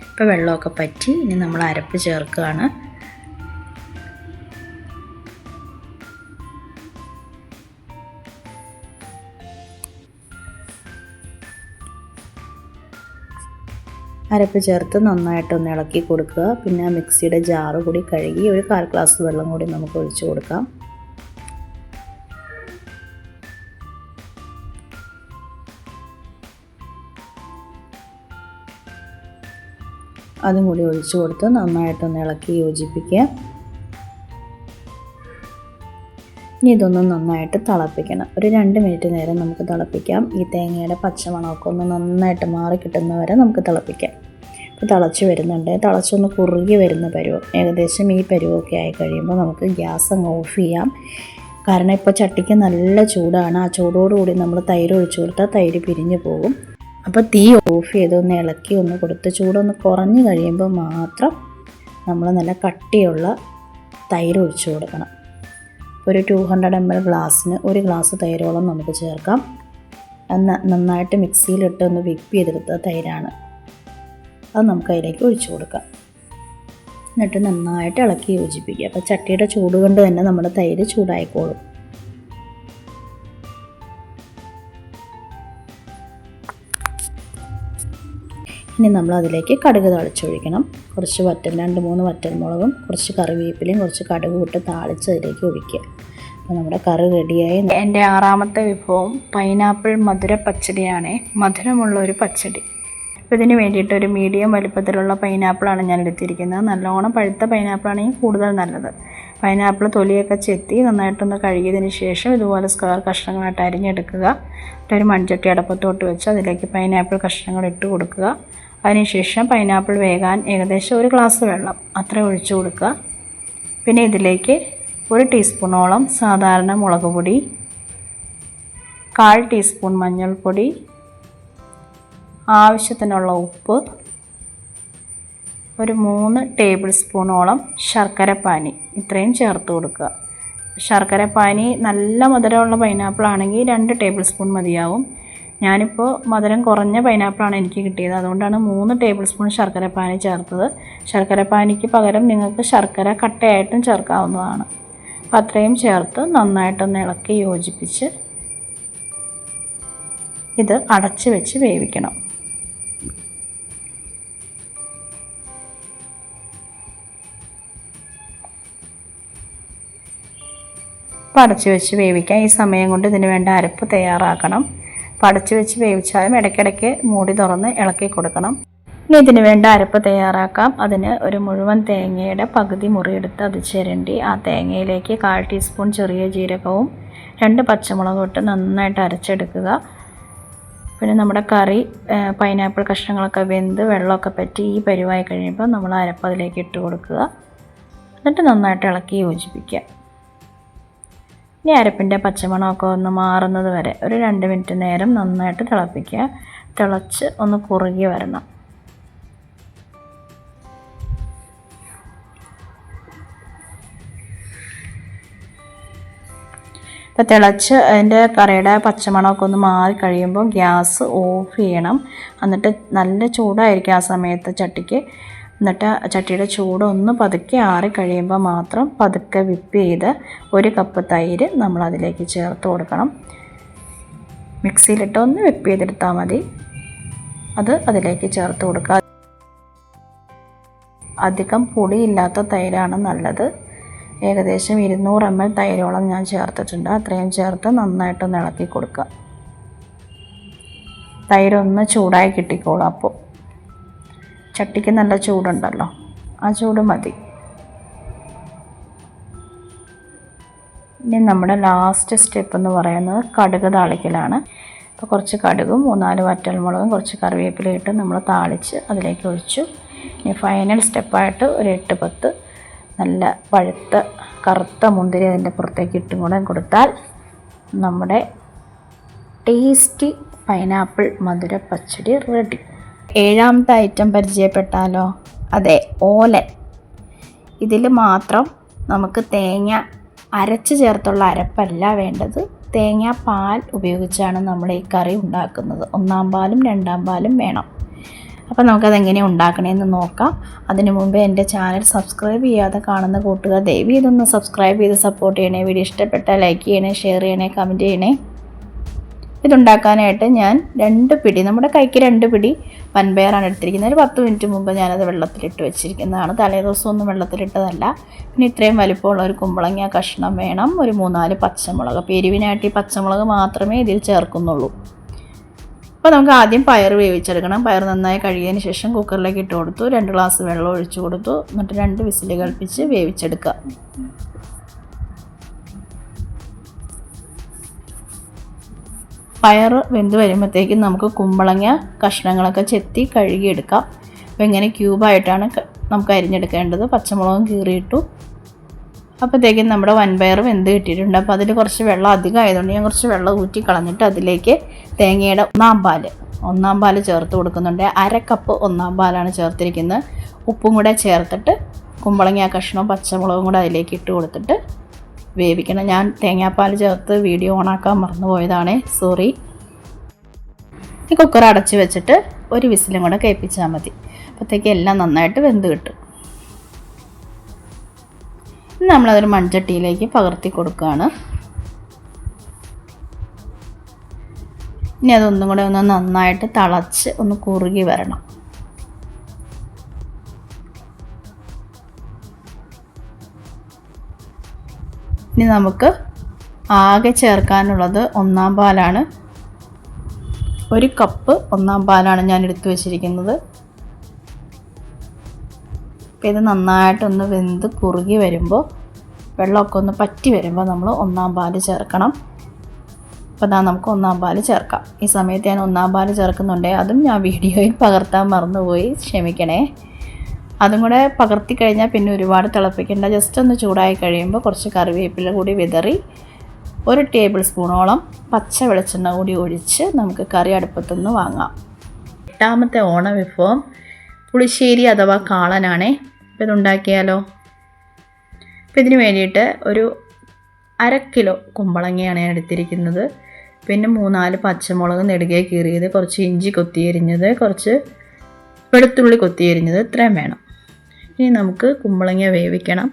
ഇപ്പോൾ വെള്ളമൊക്കെ പറ്റി. ഇനി നമ്മൾ അരപ്പ് ചേർക്കുകയാണ്. അരപ്പ് ചേർത്ത് നന്നായിട്ടൊന്ന് ഇളക്കി കൊടുക്കുക. പിന്നെ മിക്സിയുടെ ജാറ് കൂടി കഴുകി ഒരു 1/4 ഗ്ലാസ് വെള്ളം കൂടി നമുക്ക് ഒഴിച്ചു കൊടുക്കാം. അതും കൂടി ഒഴിച്ചു കൊടുത്ത് നന്നായിട്ടൊന്ന് ഇളക്കി യോജിപ്പിക്കുക. ഇനി ഇതൊന്നും നന്നായിട്ട് തിളപ്പിക്കണം. ഒരു 2 മിനിറ്റ് നേരം നമുക്ക് തിളപ്പിക്കാം. ഈ തേങ്ങയുടെ പച്ചമണമൊക്കെ ഒന്ന് നന്നായിട്ട് മാറി കിട്ടുന്നവരെ നമുക്ക് തിളപ്പിക്കാം. ഇപ്പോൾ തിളച്ച് വരുന്നുണ്ട്. തിളച്ചൊന്ന് കുറുകി വരുന്ന പരുവം, ഏകദേശം ഈ പരുവമൊക്കെ ആയി കഴിയുമ്പോൾ നമുക്ക് ഗ്യാസ് അങ്ങ് ഓഫ് ചെയ്യാം. കാരണം ഇപ്പോൾ ചട്ടിക്ക് നല്ല ചൂടാണ്. ആ ചൂടോടുകൂടി നമ്മൾ തൈര് ഒഴിച്ചു കൊടുത്താൽ തൈര് പിരിഞ്ഞു പോകും. അപ്പോൾ തീ ഓഫ് ചെയ്ത് ഒന്ന് ഇളക്കി ഒന്ന് കൊടുത്ത് ചൂടൊന്ന് കുറഞ്ഞ് കഴിയുമ്പോൾ മാത്രം നമ്മൾ നല്ല കട്ടിയുള്ള തൈര് ഒഴിച്ചു കൊടുക്കണം. ഒരു 200 ml ഗ്ലാസ്സിന് 1 ഗ്ലാസ് തൈരോളം നമുക്ക് ചേർക്കാം. നന്നായിട്ട് മിക്സിയിലിട്ട് ഒന്ന് വിപ്പ് ചെയ്തെടുത്ത തൈരാണ്. അത് നമുക്ക് അതിലേക്ക് ഒഴിച്ചു കൊടുക്കാം. എന്നിട്ട് നന്നായിട്ട് ഇളക്കി യോജിപ്പിക്കുക. അപ്പോൾ ചട്ടിയുടെ ചൂട് കൊണ്ട് തന്നെ നമ്മുടെ തൈര് ചൂടായിക്കോളും. ഇനി നമ്മൾ അതിലേക്ക് കടുക് താളിച്ചൊഴിക്കണം. കുറച്ച് 2-3 വറ്റൽമുളകും കുറച്ച് കറിവേപ്പിലയും കുറച്ച് കടുക് ഇട്ട് താളിച്ച് അതിലേക്ക് ഒഴിക്കുക. അപ്പോൾ നമ്മുടെ കറി റെഡിയായി. എൻ്റെ 6ാമത്തെ വിഭവം പൈനാപ്പിൾ മധുര പച്ചടിയാണ്. മധുരമുള്ള ഒരു പച്ചടി. അപ്പോൾ ഇതിന് വേണ്ടിയിട്ട് ഒരു മീഡിയം വലിപ്പത്തിലുള്ള പൈനാപ്പിളാണ് ഞാൻ എടുത്തിരിക്കുന്നത്. നല്ലോണം പഴുത്ത പൈനാപ്പിളാണെങ്കിൽ കൂടുതൽ നല്ലത്. പൈനാപ്പിൾ തൊലിയൊക്കെ ചെത്തി നന്നായിട്ടൊന്ന് കഴുകിയതിന് ശേഷം ഇതുപോലെ സ്ക്വയർ കഷ്ണങ്ങളായിട്ട് അരിഞ്ഞെടുക്കുക. ഒരു മൺചട്ടി അടപ്പത്തോട്ട് വെച്ച് അതിലേക്ക് പൈനാപ്പിൾ കഷ്ണങ്ങൾ ഇട്ട് കൊടുക്കുക. അതിനുശേഷം പൈനാപ്പിൾ വേകാൻ ഏകദേശം 1 ഗ്ലാസ് വെള്ളം അത്ര ഒഴിച്ചു കൊടുക്കുക. പിന്നെ ഇതിലേക്ക് 1 ടീസ്പൂണോളം സാധാരണ മുളക് പൊടി, 1/4 ടീസ്പൂൺ മഞ്ഞൾപ്പൊടി, ആവശ്യത്തിനുള്ള ഉപ്പ്, ഒരു 3 ടേബിൾ സ്പൂണോളം ശർക്കരപ്പാനി ഇത്രയും ചേർത്ത് കൊടുക്കുക. ശർക്കരപ്പാനി നല്ല മധുരമുള്ള പൈനാപ്പിൾ ആണെങ്കിൽ 2 ടേബിൾ സ്പൂൺ മതിയാവും. ഞാനിപ്പോൾ മധുരം കുറഞ്ഞ പൈനാപ്പിളാണ് എനിക്ക് കിട്ടിയത്, അതുകൊണ്ടാണ് 3 ടേബിൾ സ്പൂൺ ശർക്കരപ്പാനി ചേർത്തത്. ശർക്കരപ്പാനിക്ക് പകരം നിങ്ങൾക്ക് ശർക്കര കട്ടയായിട്ടും ചേർക്കാവുന്നതാണ്. അപ്പോൾ അത്രയും ചേർത്ത് നന്നായിട്ടൊന്ന് ഇളക്കി യോജിപ്പിച്ച് ഇത് അടച്ച് വെച്ച് വേവിക്കണം. അടച്ച് വെച്ച് വേവിക്കാം. ഈ സമയം കൊണ്ട് ഇതിന് വേണ്ട അരപ്പ് തയ്യാറാക്കണം. അടച്ച് വെച്ച് വേവിച്ചാലും ഇടയ്ക്കിടയ്ക്ക് മൂടി തുറന്ന് ഇളക്കി കൊടുക്കണം. ഇനി ഇതിന് വേണ്ട അരപ്പ് തയ്യാറാക്കാം. അതിന് ഒരു മുഴുവൻ തേങ്ങയുടെ പകുതി മുറിയെടുത്ത് അത് ചിരണ്ടി ആ തേങ്ങയിലേക്ക് 1/4 ടീസ്പൂൺ ചെറിയ ജീരകവും 2 പച്ചമുളകും ഇട്ട് നന്നായിട്ട് അരച്ചെടുക്കുക. പിന്നെ നമ്മുടെ കറി പൈനാപ്പിൾ കഷ്ണങ്ങളൊക്കെ വെന്ത് വെള്ളമൊക്കെ പറ്റി ഈ പരുവായി കഴിയുമ്പോൾ നമ്മൾ അരപ്പ് അതിലേക്ക് ഇട്ട് കൊടുക്കുക. എന്നിട്ട് നന്നായിട്ട് ഇളക്കി യോജിപ്പിക്കുക. ഇനി അരപ്പിൻ്റെ പച്ചമണമൊക്കെ ഒന്ന് മാറുന്നത് വരെ ഒരു 2 മിനിറ്റ് നേരം നന്നായിട്ട് തിളപ്പിക്കുക. തിളച്ച് ഒന്ന് കുറുകി വരണം. അപ്പോൾ തിളച്ച് അതിൻ്റെ കറിയുടെ പച്ചമണമൊക്കെ ഒന്ന് മാറി കഴിയുമ്പോൾ ഗ്യാസ് ഓഫ് ചെയ്യണം. എന്നിട്ട് നല്ല ചൂടായിരിക്കും ആ സമയത്ത് ചട്ടിക്ക്. എന്നിട്ട് ചട്ടിയുടെ ചൂടൊന്ന് പതുക്കെ ആറി കഴിയുമ്പോൾ മാത്രം പതുക്കെ വിപ്പ് ചെയ്ത് 1 കപ്പ് തൈര് നമ്മൾ അതിലേക്ക് ചേർത്ത് കൊടുക്കണം. മിക്സിയിലിട്ട് ഒന്ന് വിപ്പ് ചെയ്തെടുത്താൽ മതി. അത് അതിലേക്ക് ചേർത്ത് കൊടുക്കുക. അധികം പുളിയില്ലാത്ത തൈരാണ് നല്ലത്. ഏകദേശം 200 ml തൈരോളം ഞാൻ ചേർത്തിട്ടുണ്ട്. അത്രയും ചേർത്ത് നന്നായിട്ടൊന്ന് ഇളക്കി കൊടുക്കുക. തൈരൊന്ന് ചൂടായി കിട്ടിക്കോളും. അപ്പോൾ ചട്ടിക്ക് നല്ല ചൂടുണ്ടല്ലോ, ആ ചൂട് മതി. ഇനി നമ്മുടെ ലാസ്റ്റ് സ്റ്റെപ്പ് എന്ന് പറയുന്നത് കടുക് താളിക്കലാണ്. അപ്പോൾ കുറച്ച് കടുകും 3-4 വറ്റൽമുളകും കുറച്ച് കറിവേപ്പിലയും ഇട്ട് നമ്മൾ താളിച്ച് അതിലേക്ക് ഒഴിച്ചു. ഇനി ഫൈനൽ സ്റ്റെപ്പായിട്ട് ഒരു 8-10 നല്ല പഴുത്ത കറുത്ത മുന്തിരി അതിൻ്റെ പുറത്തേക്ക് ഇട്ടും കൂടെ കൊടുത്താൽ നമ്മുടെ ടേസ്റ്റി പൈനാപ്പിൾ മധുര പച്ചടി റെഡി. 7ാമത്തെ ഐറ്റം പരിചയപ്പെട്ടാലോ? അതെ, ഓലൻ. ഇതിൽ മാത്രം നമുക്ക് തേങ്ങ അരച്ച് ചേർത്തുള്ള അരപ്പല്ല വേണ്ടത്. തേങ്ങാപ്പാൽ ഉപയോഗിച്ചാണ് നമ്മൾ ഈ കറി ഉണ്ടാക്കുന്നത്. 1-ാം പാലും 2-ാം പാലും വേണം. അപ്പോൾ നമുക്കതെങ്ങനെയാണ് ഉണ്ടാക്കണമെന്ന് നോക്കാം. അതിനു മുമ്പ് എൻ്റെ ചാനൽ സബ്സ്ക്രൈബ് ചെയ്യാതെ കാണുന്ന കൂട്ടുകാർ ദയവ് ഇതൊന്ന് സബ്സ്ക്രൈബ് ചെയ്ത് സപ്പോർട്ട് ചെയ്യണേ. വീഡിയോ ഇഷ്ടപ്പെട്ടാൽ ലൈക്ക് ചെയ്യണേ, ഷെയർ ചെയ്യണേ, കമൻറ്റ് ചെയ്യണേ. ഇതുണ്ടാക്കാനായിട്ട് ഞാൻ 2 പിടി, നമ്മുടെ കൈക്ക് 2 പിടി വൻപയറാണ് എടുത്തിരിക്കുന്നത്. ഒരു 10 മിനിറ്റ് മുമ്പ് ഞാനത് വെള്ളത്തിലിട്ട് വെച്ചിരിക്കുന്നതാണ്. തലേദിവസമൊന്നും വെള്ളത്തിലിട്ടതല്ല. പിന്നെ ഇത്രയും വലിപ്പമുള്ള ഒരു കുമ്പളങ്ങ കഷ്ണം വേണം. ഒരു 3-4 പച്ചമുളക്. അപ്പോൾ എരിവിനായിട്ട് ഈ പച്ചമുളക് മാത്രമേ ഇതിൽ ചേർക്കുന്നുള്ളൂ. അപ്പോൾ നമുക്ക് ആദ്യം പയർ വേവിച്ചെടുക്കണം. പയർ നന്നായി കഴുകിയതിന് ശേഷം കുക്കറിലേക്ക് ഇട്ട് കൊടുത്തു. 2 ഗ്ലാസ് വെള്ളം ഒഴിച്ചു കൊടുത്തു. എന്നിട്ട് 2 വിസിൽ കൽപ്പിച്ച് വേവിച്ചെടുക്കുക. പയർ വെന്ത് വരുമ്പോഴത്തേക്കും നമുക്ക് കുമ്പളങ്ങ കഷ്ണങ്ങളൊക്കെ ചെത്തി കഴുകിയെടുക്കാം. അപ്പോൾ ഇങ്ങനെ ക്യൂബായിട്ടാണ് നമുക്ക് അരിഞ്ഞെടുക്കേണ്ടത്. പച്ചമുളകും കീറിയിട്ടു. അപ്പോഴത്തേക്കും നമ്മുടെ വൻപയർ വെന്ത് കിട്ടിയിട്ടുണ്ട്. അപ്പോൾ അതിൽ കുറച്ച് വെള്ളം അധികം ആയതുകൊണ്ട് ഞാൻ കുറച്ച് വെള്ളം ഊറ്റി കളഞ്ഞിട്ട് അതിലേക്ക് തേങ്ങയുടെ 1-ാം പാൽ ചേർത്ത് കൊടുക്കുന്നുണ്ട്. 1/2 കപ്പ് 1-ാം പാലാണ് ചേർത്തിരിക്കുന്നത്. ഉപ്പും കൂടെ ചേർത്തിട്ട് കുമ്പളങ്ങ കഷ്ണവും പച്ചമുളകും കൂടെ അതിലേക്ക് ഇട്ട് കൊടുത്തിട്ട് വേവിക്കണം. ഞാൻ തേങ്ങാപ്പാൽ ചേർത്ത് വീഡിയോ ഓണാക്കാൻ മറന്നുപോയതാണേ, സോറി. ഈ കുക്കർ അടച്ച് വെച്ചിട്ട് ഒരു വിസിലും കൂടെ കേൾപ്പിച്ചാൽ മതി. അപ്പോഴത്തേക്ക് എല്ലാം നന്നായിട്ട് വെന്ത് കിട്ടും. നമ്മളതൊരു മൺചട്ടിയിലേക്ക് പകർത്തി കൊടുക്കുകയാണ്. ഇനി അതൊന്നും കൂടെ ഒന്ന് നന്നായിട്ട് തിളച്ച് ഒന്ന് കുറുകി വരണം. ഇനി നമുക്ക് ആകെ ചേർക്കാനുള്ളത് 1-ാം പാലാണ്. 1 കപ്പ് 1-ാം പാലാണ് ഞാൻ എടുത്തു വച്ചിരിക്കുന്നത്. അപ്പോൾ ഇത് നന്നായിട്ടൊന്ന് വെന്ത് കുറുകി വരുമ്പോൾ, വെള്ളമൊക്കെ ഒന്ന് പറ്റി വരുമ്പോൾ നമ്മൾ 1-ാം പാൽ ചേർക്കണം. അപ്പോൾ നമുക്ക് 1-ാം പാൽ ചേർക്കാം. ഈ സമയത്ത് ഞാൻ 1-ാം പാൽ ചേർക്കുന്നുണ്ട്. അതും ഞാൻ വീഡിയോയിൽ പകർത്താൻ മറന്നുപോയി, ക്ഷമിക്കണേ. അതും കൂടെ പകർത്തി കഴിഞ്ഞാൽ പിന്നെ ഒരുപാട് തിളപ്പിക്കേണ്ട. ജസ്റ്റ് ഒന്ന് ചൂടായി കഴിയുമ്പോൾ കുറച്ച് കറിവേപ്പില കൂടി വിതറി 1 ടേബിൾ സ്പൂണോളം പച്ച വെളിച്ചെണ്ണ കൂടി ഒഴിച്ച് നമുക്ക് കറി അടുപ്പത്തുനിന്ന് വാങ്ങാം. 8ാമത്തെ ഓണവിഭവം പുളിശ്ശേരി അഥവാ കാളനാണേ. അപ്പോൾ ഇതുണ്ടാക്കിയാലോ? അപ്പോൾ ഇതിന് വേണ്ടിയിട്ട് ഒരു 1/2 കിലോ കുമ്പളങ്ങയാണ് ഞാൻ എടുത്തിരിക്കുന്നത്. പിന്നെ 3-4 പച്ചമുളക് നെടുകെ കീറിയത്, കുറച്ച് ഇഞ്ചി കൊത്തിയരിഞ്ഞത്, കുറച്ച് വെളുത്തുള്ളി കൊത്തിയരിഞ്ഞത്, ഇത്രയും വേണം. ഇനി നമുക്ക് കുമ്പളങ്ങ വേവിക്കണം.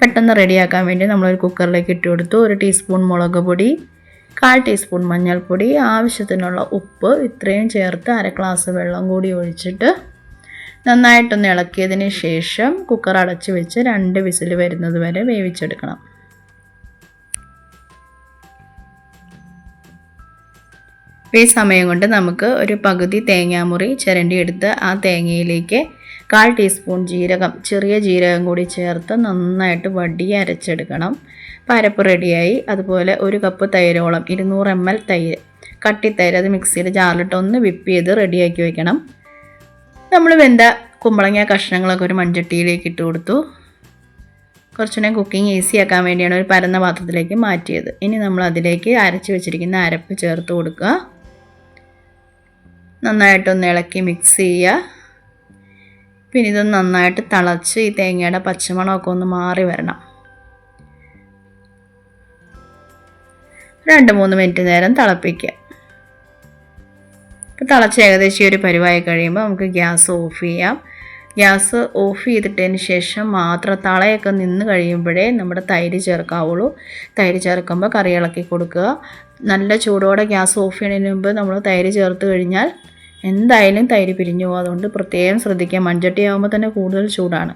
പെട്ടെന്ന് റെഡിയാക്കാൻ വേണ്ടി നമ്മളൊരു കുക്കറിലേക്ക് ഇട്ട് കൊടുത്തു. 1 ടീസ്പൂൺ മുളക് പൊടി, 1/4 ടീസ്പൂൺ മഞ്ഞൾപ്പൊടി, ആവശ്യത്തിനുള്ള ഉപ്പ്, ഇത്രയും ചേർത്ത് 1/2 ഗ്ലാസ് വെള്ളം കൂടി ഒഴിച്ചിട്ട് നന്നായിട്ടൊന്ന് ഇളക്കിയതിന് ശേഷം കുക്കർ അടച്ച് വെച്ച് 2 വിസിൽ വരുന്നത് വരെ വേവിച്ചെടുക്കണം. ഈ സമയം കൊണ്ട് നമുക്ക് ഒരു പകുതി തേങ്ങാമുറി ചിരണ്ടിയെടുത്ത് ആ തേങ്ങയിലേക്ക് 1/4 ടീസ്പൂൺ ജീരകം, ചെറിയ ജീരകം കൂടി ചേർത്ത് നന്നായിട്ട് വടിയെ അരച്ചെടുക്കണം. അപ്പോൾ അരപ്പ് റെഡിയായി. അതുപോലെ 1 കപ്പ് തൈരോളം, 200 ml തൈര്, കട്ടിത്തൈര്, അത് മിക്സിയുടെ ജാറിലിട്ട് ഒന്ന് വിപ്പ് ചെയ്ത് റെഡിയാക്കി വയ്ക്കണം. നമ്മൾ വെന്ത കുമ്പളങ്ങ കഷ്ണങ്ങളൊക്കെ ഒരു മൺചട്ടിയിലേക്ക് ഇട്ട് കൊടുത്തു. കുറച്ചുകൂടെ കുക്കിംഗ് ഈസി ആക്കാൻ വേണ്ടിയാണ് ഒരു പരന്ന പാത്രത്തിലേക്ക് മാറ്റിയത്. ഇനി നമ്മൾ അതിലേക്ക് അരച്ച് വെച്ചിരിക്കുന്ന അരപ്പ് ചേർത്ത് കൊടുക്കുക. നന്നായിട്ടൊന്ന് ഇളക്കി മിക്സ് ചെയ്യുക. പിന്നെ ഇതൊന്ന് നന്നായിട്ട് തിളച്ച് ഈ തേങ്ങയുടെ പച്ചമണമൊക്കെ ഒന്ന് മാറി വരണം. 2-3 മിനിറ്റ് നേരം തിളപ്പിക്കുക. തിളച്ച് ഏകദേശം ഒരു പരുവായി കഴിയുമ്പോൾ നമുക്ക് ഗ്യാസ് ഓഫ് ചെയ്യാം. ഗ്യാസ് ഓഫ് ചെയ്തിട്ടതിന് ശേഷം മാത്രം തളയൊക്കെ നിന്ന് കഴിയുമ്പോഴേ നമ്മുടെ തൈര് ചേർക്കാവുള്ളൂ. തൈര് ചേർക്കുമ്പോൾ കറി ഇളക്കി കൊടുക്കുക. നല്ല ചൂടോടെ ഗ്യാസ് ഓഫ് ചെയ്യുന്നതിന് മുമ്പ് നമ്മൾ തൈര് ചേർത്ത് കഴിഞ്ഞാൽ എന്തായാലും തൈര് പിരിഞ്ഞു പോകും. അതുകൊണ്ട് പ്രത്യേകം ശ്രദ്ധിക്കുക. മൺചട്ടി ആകുമ്പോൾ തന്നെ കൂടുതൽ ചൂടാണ്.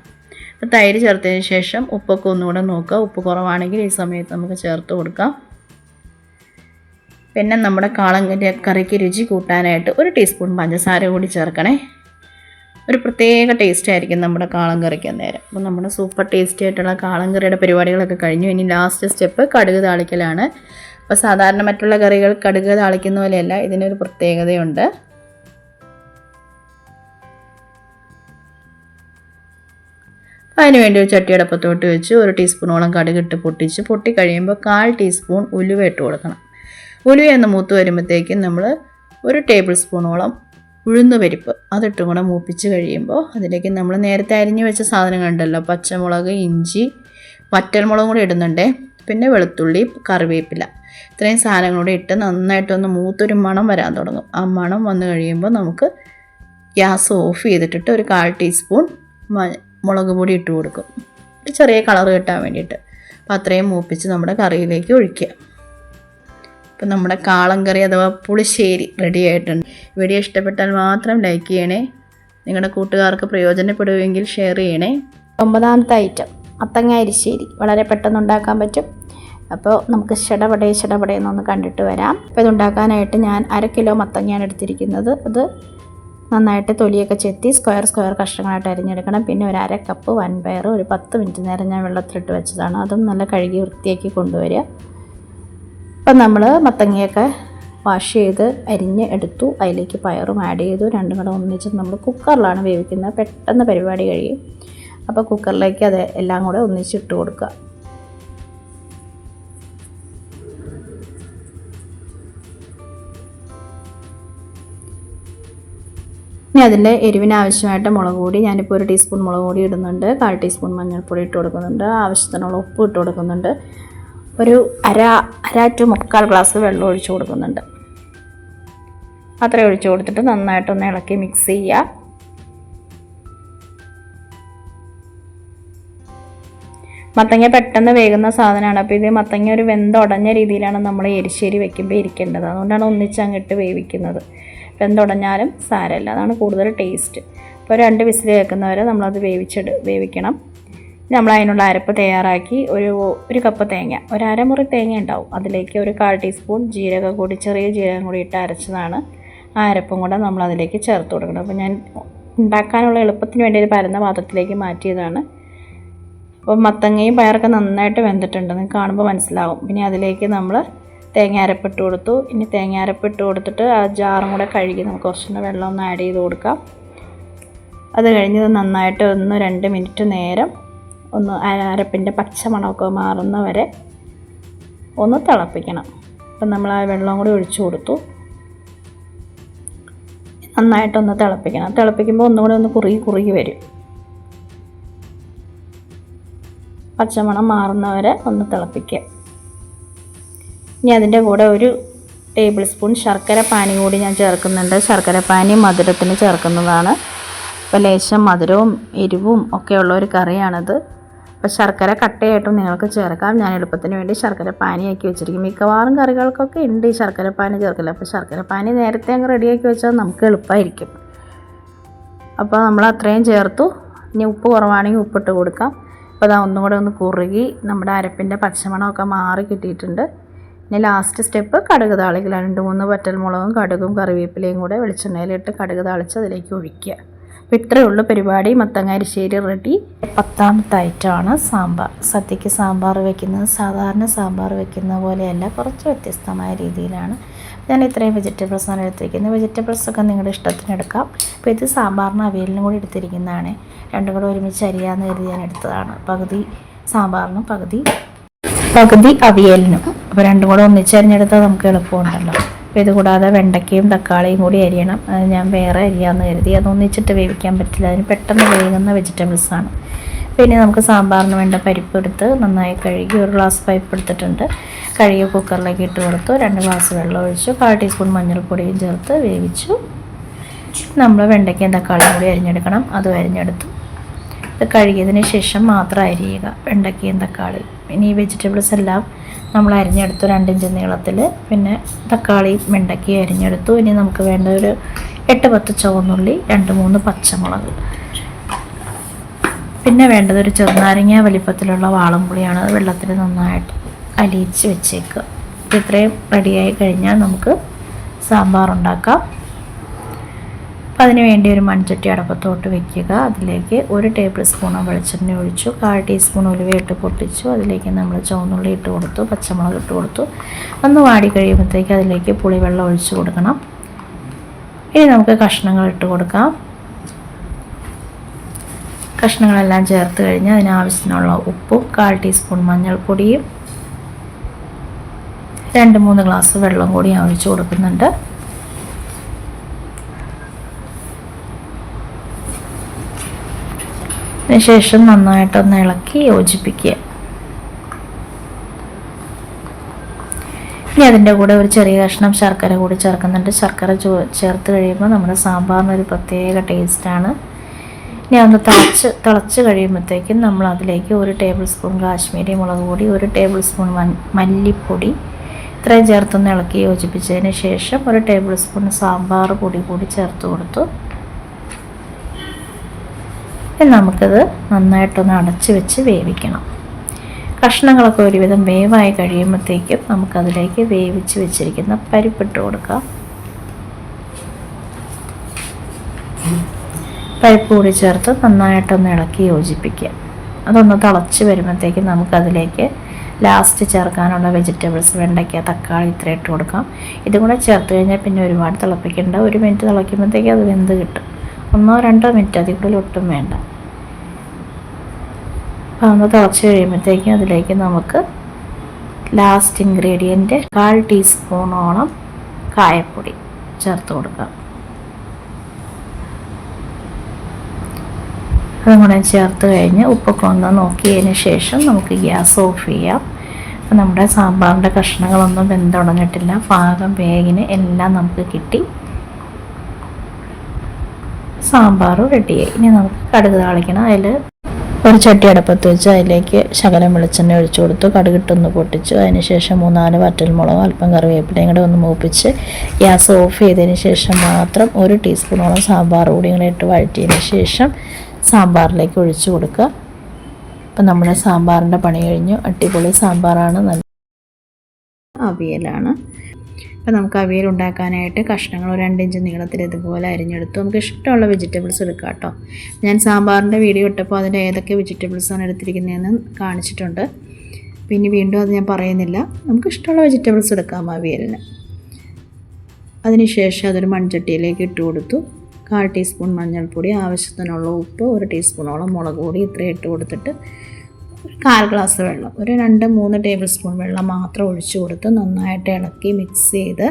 അപ്പോൾ തൈര് ചേർത്തതിന് ശേഷം ഉപ്പൊക്കെ ഒന്നുകൂടെ നോക്കുക. ഉപ്പ് കുറവാണെങ്കിൽ ഈ സമയത്ത് നമുക്ക് ചേർത്ത് കൊടുക്കാം. പിന്നെ നമ്മുടെ കാളൻ്റെ കറിക്ക് രുചി കൂട്ടാനായിട്ട് 1 ടീസ്പൂൺ പഞ്ചസാര കൂടി ചേർക്കണേ. ഒരു പ്രത്യേക ടേസ്റ്റ് ആയിരിക്കും നമ്മുടെ കാളൻ കറിക്ക് അന്നേരം. അപ്പോൾ നമ്മുടെ സൂപ്പർ ടേസ്റ്റി ആയിട്ടുള്ള കാളൻ കറിയുടെ പരിപാടികളൊക്കെ കഴിഞ്ഞു. ഇനി ലാസ്റ്റ് സ്റ്റെപ്പ് കടുക് താളിക്കലാണ്. അപ്പോൾ സാധാരണ മറ്റുള്ള കറികൾ കടുക് താളിക്കുന്ന പോലെയല്ല, ഇതിനൊരു പ്രത്യേകതയുണ്ട്. അതിനുവേണ്ടി ഒരു ചട്ടി അടപ്പത്തോട്ട് വെച്ച് 1 ടീസ്പൂണോളം കടുകിട്ട് പൊട്ടി കഴിയുമ്പോൾ 1/4 ടീസ്പൂൺ ഉലുവ ഇട്ട് കൊടുക്കണം. ഉലുവ എന്ന് മൂത്ത് വരുമ്പോഴത്തേക്കും നമ്മൾ 1 ടേബിൾ സ്പൂണോളം ഉഴുന്ന് പരിപ്പ് അതിട്ടും കൂടെ മൂപ്പിച്ച് കഴിയുമ്പോൾ അതിലേക്ക് നമ്മൾ നേരത്തെ അരിഞ്ഞു വെച്ച സാധനങ്ങളുണ്ടല്ലോ, പച്ചമുളക്, ഇഞ്ചി, വറ്റൽമുളകും കൂടി ഇടുന്നുണ്ട്. പിന്നെ വെളുത്തുള്ളി, കറിവേപ്പില, ഇത്രയും സാധനങ്ങളൂടെ ഇട്ട് നന്നായിട്ടൊന്ന് മൂത്തൊരു മണം വരാൻ തുടങ്ങും. ആ മണം വന്നു കഴിയുമ്പോൾ നമുക്ക് ഗ്യാസ് ഓഫ് ചെയ്തിട്ടിട്ട് 1/4 ടീസ്പൂൺ മുളക് പൊടി ഇട്ട് കൊടുക്കും, ഒരു ചെറിയ കളർ കിട്ടാൻ വേണ്ടിയിട്ട്. അപ്പോൾ അത്രയും മൂപ്പിച്ച് നമ്മുടെ കറിയിലേക്ക് ഒഴിക്കുക. അപ്പോൾ നമ്മുടെ കാളൻ കറി അഥവാ പുളിശ്ശേരി റെഡി ആയിട്ടുണ്ട്. വീഡിയോ ഇഷ്ടപ്പെട്ടാൽ മാത്രം ലൈക്ക് ചെയ്യണേ. നിങ്ങളുടെ കൂട്ടുകാർക്ക് പ്രയോജനപ്പെടുമെങ്കിൽ ഷെയർ ചെയ്യണേ. 9ാമത്തെ ഐറ്റം മത്തങ്ങ അരിശ്ശേരി. വളരെ പെട്ടെന്ന് ഉണ്ടാക്കാൻ പറ്റും. അപ്പോൾ നമുക്ക് ചടപടയെന്നൊന്ന് കണ്ടിട്ട് വരാം. അപ്പോൾ ഇതുണ്ടാക്കാനായിട്ട് ഞാൻ 1/2 കിലോ മത്തങ്ങയാണ് എടുത്തിരിക്കുന്നത്. അത് നന്നായിട്ട് തൊലിയൊക്കെ ചെത്തി സ്ക്വയർ കഷ്ണങ്ങളായിട്ട് അരിഞ്ഞെടുക്കണം. പിന്നെ ഒരു 1/2 കപ്പ് വൻപയർ ഒരു 10 മിനിറ്റ് നേരം ഞാൻ വെള്ളത്തിലിട്ട് വെച്ചതാണ്. അതും നല്ല കഴുകി വൃത്തിയാക്കി കൊണ്ടുവരിക. അപ്പം നമ്മൾ മത്തങ്ങയൊക്കെ വാഷ് ചെയ്ത് അരിഞ്ഞ് എടുത്തു. അതിലേക്ക് പയറും ആഡ് ചെയ്തു. രണ്ടും കൂടെ ഒന്നിച്ച് നമ്മൾ കുക്കറിലാണ് വേവിക്കുന്നത്. പെട്ടെന്ന് പരിപാടി കഴിയും. അപ്പോൾ കുക്കറിലേക്ക് അത് എല്ലാം കൂടെ ഒന്നിച്ചിട്ട് കൊടുക്കുക. ഇനി അതിൻ്റെ എരിവിനാവശ്യമായിട്ട് മുളക് പൊടി ഞാനിപ്പോൾ 1 ടീസ്പൂൺ മുളക് പൊടി ഇടുന്നുണ്ട്. 1/4 ടീസ്പൂൺ മഞ്ഞൾപ്പൊടി ഇട്ട് കൊടുക്കുന്നുണ്ട്. ആവശ്യത്തിനുള്ള ഉപ്പ് ഇട്ട് കൊടുക്കുന്നുണ്ട്. ഒരു അര ടു 3/4 ഗ്ലാസ് വെള്ളം ഒഴിച്ച് കൊടുക്കുന്നുണ്ട്. അത്രയും ഒഴിച്ച് കൊടുത്തിട്ട് നന്നായിട്ടൊന്ന് ഇളക്കി മിക്സ് ചെയ്യുക. മത്തങ്ങ പെട്ടെന്ന് വേകുന്ന സാധനമാണ്. അപ്പോൾ ഇത് മത്തങ്ങ ഒരു വെന്തുടഞ്ഞ രീതിയിലാണ് നമ്മൾ എരിശ്ശേരി വെക്കുമ്പോൾ ഇരിക്കേണ്ടത്. അതുകൊണ്ടാണ് ഒന്നിച്ചങ്ങിട്ട് വേവിക്കുന്നത്. വെന്തുടഞ്ഞാലും സാരമില്ല, അതാണ് കൂടുതൽ ടേസ്റ്റ്. അപ്പോൾ 2 വിസിൽ കേൾക്കുന്നവരെ നമ്മളത് വേവിക്കണം. നമ്മൾ അതിനുള്ള അരപ്പ് തയ്യാറാക്കി ഒരു കപ്പ് തേങ്ങ, ഒരു അരമുറി തേങ്ങ ഉണ്ടാവും, അതിലേക്ക് ഒരു 1/4 ടീസ്പൂൺ ജീരകം കൂടി, ചെറിയ ജീരകം കൂടി ഇട്ട് അരച്ചതാണ്. ആ അരപ്പും കൂടെ നമ്മൾ അതിലേക്ക് ചേർത്ത് കൊടുക്കണം. അപ്പോൾ ഞാൻ ഉണ്ടാക്കാനുള്ള എളുപ്പത്തിന് വേണ്ടി ഒരു പരന്ന പാത്രത്തിലേക്ക് മാറ്റിയതാണ്. അപ്പോൾ മത്തങ്ങയും പയറൊക്കെ നന്നായിട്ട് വെന്തിട്ടുണ്ട്, നിങ്ങൾക്ക് കാണുമ്പോൾ മനസ്സിലാവും. പിന്നെ അതിലേക്ക് നമ്മൾ തേങ്ങ അരപ്പിട്ട് കൊടുത്തു. ഇനി തേങ്ങ അരപ്പിട്ട് കൊടുത്തിട്ട് ആ ജാറും കൂടെ കഴുകി നമുക്ക് കുറച്ചുകൂടെ വെള്ളം ഒന്ന് ആഡ് ചെയ്ത് കൊടുക്കാം. അത് കഴിഞ്ഞ് നന്നായിട്ട് 1-2 മിനിറ്റ് നേരം ഒന്ന് അരപ്പിൻ്റെ പച്ചമണമൊക്കെ മാറുന്ന വരെ ഒന്ന് തിളപ്പിക്കണം. അപ്പം നമ്മൾ ആ വെള്ളം കൂടി ഒഴിച്ചു കൊടുത്തു. നന്നായിട്ടൊന്ന് തിളപ്പിക്കണം. തിളപ്പിക്കുമ്പോൾ ഒന്നുകൂടെ ഒന്ന് കുറുകി വരും. പച്ചമണം മാറുന്നവരെ ഒന്ന് തിളപ്പിക്കുക. ഇനി അതിൻ്റെ കൂടെ ഒരു ടേബിൾ സ്പൂൺ ശർക്കര പാനി കൂടി ഞാൻ ചേർക്കുന്നുണ്ട്. ശർക്കര പാനി മധുരത്തിന് ചേർക്കുന്നതാണ്. അപ്പോൾ ലേശം മധുരവും എരിവും ഒക്കെ ഉള്ള ഒരു കറിയാണിത്. അപ്പോൾ ശർക്കര കട്ടയായിട്ടും നിങ്ങൾക്ക് ചേർക്കാം. ഞാൻ എളുപ്പത്തിന് വേണ്ടി ശർക്കര പാനിയാക്കി വെച്ചിരിക്കും. മിക്കവാറും കറികൾക്കൊക്കെ ഉണ്ട് ഈ ശർക്കര പാനി ചേർക്കില്ല. അപ്പോൾ ശർക്കര പാനി നേരത്തെ അങ്ങ് റെഡിയാക്കി വെച്ചാൽ നമുക്ക് എളുപ്പമായിരിക്കും. അപ്പോൾ നമ്മൾ അത്രയും ചേർത്തു. ഇനി ഉപ്പ് കുറവാണെങ്കിൽ ഉപ്പിട്ട് കൊടുക്കാം. അപ്പോൾ അതാ ഒന്നും കൂടെ ഒന്ന് കുറുകി നമ്മുടെ അരപ്പിൻ്റെ പച്ചമണമൊക്കെ മാറി കിട്ടിയിട്ടുണ്ട്. ഇനി ലാസ്റ്റ് സ്റ്റെപ്പ് കടുക് താളിക്കൽ. 2-3 വറ്റൽമുളകും കടുകും കറിവേപ്പിലയും കൂടെ വെളിച്ചെണ്ണയിലിട്ട് കടുക് താളിച്ച് അതിലേക്ക് ഒഴിക്കുക. അപ്പോൾ ഇത്രയേ ഉള്ളൂ പരിപാടി. മത്തങ്ങ-അരിശ്ശേരി റെഡി. 10ാമത്തെ ഐറ്റമാണ് സാമ്പാർ. സദ്യക്ക് സാമ്പാർ വയ്ക്കുന്നത് സാധാരണ സാമ്പാർ വയ്ക്കുന്ന പോലെയല്ല, കുറച്ച് വ്യത്യസ്തമായ രീതിയിലാണ്. ഞാൻ ഇത്രയും വെജിറ്റബിൾസാണ് എടുത്തിരിക്കുന്നത്. വെജിറ്റബിൾസൊക്കെ നിങ്ങളുടെ ഇഷ്ടത്തിന് എടുക്കാം. അപ്പോൾ ഇത് സാമ്പാറിന് അവിയലിനും കൂടി എടുത്തിരിക്കുന്നതാണ്. രണ്ടും കൂടെ ഒരുമിച്ച് അരിയാന്ന് കരുതി ഞാൻ എടുത്തതാണ്. പകുതി സാമ്പാറിനും പകുതി അവിയലിനും. അപ്പോൾ രണ്ടും കൂടെ ഒന്നിച്ചരിഞ്ഞെടുത്താൽ നമുക്ക് എളുപ്പമുണ്ടല്ലോ. അപ്പോൾ ഇത് കൂടാതെ വെണ്ടയ്ക്കയും തക്കാളിയും കൂടി അരിയണം. അത് ഞാൻ വേറെ അരിയാന്ന് കരുതി. അതൊന്നിച്ചിട്ട് വേവിക്കാൻ പറ്റില്ല, അതിന് പെട്ടെന്ന് വേകുന്ന വെജിറ്റബിൾസാണ്. പിന്നെ നമുക്ക് സാമ്പാറിന് വേണ്ട പരിപ്പ് എടുത്ത് നന്നായി കഴുകി 1 ഗ്ലാസ് പരിപ്പ് എടുത്തിട്ടുണ്ട്. കഴുകി കുക്കറിലേക്ക് ഇട്ട് കൊടുത്തു. 2 ഗ്ലാസ് വെള്ളം ഒഴിച്ചു. 1/4 ടീസ്പൂൺ മഞ്ഞൾപ്പൊടിയും ചേർത്ത് വേവിച്ചു. നമ്മൾ വെണ്ടയ്ക്കയും തക്കാളിയും കൂടി അരിഞ്ഞെടുക്കണം. അതും അരിഞ്ഞെടുത്തു. ഇത് കഴുകിയതിന് ശേഷം മാത്രം അരിയുക വെണ്ടയ്ക്കയും തക്കാളിയും. ഇനി ഈ വെജിറ്റബിൾസ് എല്ലാം നമ്മൾ അരിഞ്ഞെടുത്തു 2 ഇഞ്ച് നീളത്തിൽ. പിന്നെ തക്കാളി വെണ്ടയ്ക്കയും അരിഞ്ഞെടുത്തു. ഇനി നമുക്ക് വേണ്ട ഒരു 8-10 ചുവന്നുള്ളി, 2-3 പച്ചമുളക്. പിന്നെ വേണ്ടത് ഒരു ചെറുനാരങ്ങ വലിപ്പത്തിലുള്ള വാളംപുളിയാണ്. അത് വെള്ളത്തിൽ നന്നായിട്ട് അലിയിച്ച് വെച്ചേക്കുക. ഇത്രയും റെഡിയായി കഴിഞ്ഞാൽ നമുക്ക് സാമ്പാർ ഉണ്ടാക്കാം. അപ്പം അതിന് വേണ്ടി ഒരു മൺചട്ടി അടപ്പത്തോട്ട് വയ്ക്കുക. അതിലേക്ക് 1 ടേബിൾ സ്പൂൺ വെളിച്ചെണ്ണ ഒഴിച്ചു. 1/4 ടീസ്പൂൺ ഉലുവയിട്ട് പൊട്ടിച്ചു. അതിലേക്ക് നമ്മൾ ചുവന്നുള്ളി ഇട്ട് കൊടുത്തു, പച്ചമുളക് ഇട്ട് കൊടുത്തു. ഒന്ന് വാടി കഴിയുമ്പോഴത്തേക്ക് അതിലേക്ക് പുളിവെള്ളം ഒഴിച്ചു കൊടുക്കണം. ഇനി നമുക്ക് കഷ്ണങ്ങൾ ഇട്ട് കൊടുക്കാം. കഷ്ണങ്ങളെല്ലാം ചേർത്ത് കഴിഞ്ഞ് അതിനാവശ്യത്തിനുള്ള ഉപ്പും 1/4 ടീസ്പൂൺ മഞ്ഞൾപ്പൊടിയും 2-3 ഗ്ലാസ് വെള്ളം കൂടി ഒഴിച്ചു കൊടുക്കുന്നുണ്ട്. അതിനുശേഷം നന്നായിട്ടൊന്ന് ഇളക്കി യോജിപ്പിക്കുക. ഇനി അതിൻ്റെ കൂടെ ഒരു ചെറിയ കഷ്ണം ശർക്കര കൂടി ചേർക്കുന്നുണ്ട്. ശർക്കര ചേർത്ത് കഴിയുമ്പോൾ നമ്മുടെ സാമ്പാറിനൊരു പ്രത്യേക ടേസ്റ്റാണ്. ഇനി ഒന്ന് തിളച്ച് കഴിയുമ്പോഴത്തേക്കും നമ്മൾ അതിലേക്ക് 1 ടേബിൾ സ്പൂൺ കാശ്മീരി മുളക് പൊടി, 1 ടേബിൾ സ്പൂൺ മല്ലിപ്പൊടി ഇത്രയും ചേർത്തൊന്ന് ഇളക്കി യോജിപ്പിച്ചതിന് ശേഷം 1 ടേബിൾ സ്പൂൺ സാമ്പാർ പൊടി കൂടി ചേർത്ത് കൊടുത്തു. നമുക്കത് നന്നായിട്ടൊന്ന് അടച്ച് വെച്ച് വേവിക്കണം. കഷ്ണങ്ങളൊക്കെ ഒരുവിധം വേവായി കഴിയുമ്പോഴത്തേക്കും നമുക്കതിലേക്ക് വേവിച്ച് വെച്ചിരിക്കുന്ന പരിപ്പിട്ട് കൊടുക്കാം. പരിപ്പ് കൂടി ചേർത്ത് നന്നായിട്ടൊന്ന് ഇളക്കി യോജിപ്പിക്കുക. അതൊന്ന് തിളച്ച് വരുമ്പോഴത്തേക്കും നമുക്കതിലേക്ക് ലാസ്റ്റ് ചേർക്കാനുള്ള വെജിറ്റബിൾസ് വെണ്ടയ്ക്ക തക്കാളി ഇത്ര ഇട്ട് കൊടുക്കാം. ഇതും കൂടെ ചേർത്ത് കഴിഞ്ഞാൽ പിന്നെ ഒരുപാട് തിളപ്പിക്കേണ്ട. 1 മിനിറ്റ് തിളയ്ക്കുമ്പോഴത്തേക്കും അത് വെന്ത് കിട്ടും. 1-2 മിനിറ്റ് അതിൽ കൂടുതൽ ഒട്ടും വേണ്ട. അപ്പോൾ ഒന്ന് തിളച്ച് കഴിയുമ്പോഴത്തേക്കും അതിലേക്ക് നമുക്ക് ലാസ്റ്റ് ഇൻഗ്രീഡിയൻറ്റ് 1/4 ടീസ്പൂണോളം കായപ്പൊടി ചേർത്ത് കൊടുക്കാം. അതും കൂടെ ചേർത്ത് കഴിഞ്ഞ് ഉപ്പൊക്കെ ഒന്ന് നോക്കിയതിന് ശേഷം നമുക്ക് ഗ്യാസ് ഓഫ് ചെയ്യാം. അപ്പോൾ നമ്മുടെ സാമ്പാറിൻ്റെ കഷ്ണങ്ങളൊന്നും വെന്തുടഞ്ഞിട്ടില്ല. പാകം വേഗിന് എല്ലാം നമുക്ക് കിട്ടി. സാമ്പാർ റെഡിയായി. ഇനി നമുക്ക് കടുക് താളിക്കണം. അതിൽ ഒരു ചട്ടി അടുപ്പത്ത് വെച്ച് അതിലേക്ക് ശകലം വെളിച്ചെണ്ണ ഒഴിച്ചു കൊടുത്തു. കടുകിട്ടൊന്ന് പൊട്ടിച്ചു. അതിനുശേഷം 3-4 വറ്റൽമുളകും അല്പം കറിവേപ്പിലയും കൂടെ ഒന്ന് മൂപ്പിച്ച് ഗ്യാസ് ഓഫ് ചെയ്തതിന് ശേഷം മാത്രം 1 ടീസ്പൂണോളം സാമ്പാർ കൂടി ഇങ്ങനെ ഇട്ട് വഴറ്റിയതിന് ശേഷം സാമ്പാറിലേക്ക് ഒഴിച്ചു കൊടുക്കുക. അപ്പം നമ്മുടെ സാമ്പാറിൻ്റെ പണി കഴിഞ്ഞു. അടിപൊളി സാമ്പാറാണ്. നല്ല അവിയലാണ്. അപ്പോൾ നമുക്ക് അവിയൽ ഉണ്ടാക്കാനായിട്ട് കഷ്ണങ്ങൾ 2 ഇഞ്ച് നീളത്തിൽ ഇതുപോലെ അരിഞ്ഞെടുത്തു. നമുക്ക് ഇഷ്ടമുള്ള വെജിറ്റബിൾസ് എടുക്കാം കേട്ടോ. ഞാൻ സാമ്പാറിൻ്റെ വീഡിയോ ഇട്ടപ്പോൾ അതിൻ്റെ ഏതൊക്കെ വെജിറ്റബിൾസാണ് എടുത്തിരിക്കുന്നതെന്ന് കാണിച്ചിട്ടുണ്ട്. പിന്നെ വീണ്ടും അത് ഞാൻ പറയുന്നില്ല. നമുക്ക് ഇഷ്ടമുള്ള വെജിറ്റബിൾസ് എടുക്കാം അവിയലിന്. അതിനുശേഷം അതൊരു മൺചട്ടിയിലേക്ക് ഇട്ട് കൊടുത്തു. 1/4 ടീസ്പൂൺ മഞ്ഞൾപ്പൊടി, ആവശ്യത്തിനുള്ള ഉപ്പ്, 1 ടീസ്പൂണോളം മുളക് പൊടി ഇത്രയും ഇട്ട് കൊടുത്തിട്ട് 1/4 ഗ്ലാസ് വെള്ളം, ഒരു 2-3 ടേബിൾ സ്പൂൺ വെള്ളം മാത്രം ഒഴിച്ചു കൊടുത്ത് നന്നായിട്ട് ഇളക്കി മിക്സ് ചെയ്ത്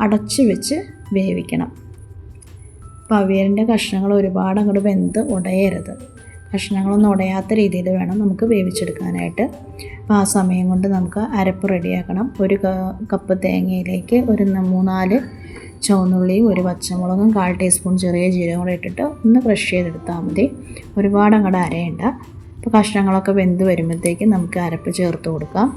അടച്ച് വെച്ച് വേവിക്കണം. അപ്പോൾ അവിയലിൻ്റെ കഷ്ണങ്ങൾ ഒരുപാട് അങ്ങോട്ട് വെന്ത് ഉടയരുത്. കഷ്ണങ്ങളൊന്നും ഉടയാത്ത രീതിയിൽ വേണം നമുക്ക് വേവിച്ചെടുക്കാനായിട്ട്. അപ്പോൾ ആ സമയം കൊണ്ട് നമുക്ക് അരപ്പ് റെഡിയാക്കണം. ഒരു കപ്പ് തേങ്ങയിലേക്ക് ഒരു 3-4 ചുവന്നുള്ളിയും ഒരു പച്ചമുളകും 1/4 ടീസ്പൂൺ ചെറിയ ജീരകം കൂടെ ഇട്ടിട്ട് ഒന്ന് ക്രഷ് ചെയ്തെടുത്താൽ മതി. ഒരുപാട് അങ്ങോട്ട് അരയണ്ട. അപ്പോൾ കഷ്ണങ്ങളൊക്കെ വെന്ത് വരുമ്പോഴത്തേക്കും നമുക്ക് അരപ്പ് ചേർത്ത് കൊടുക്കാം.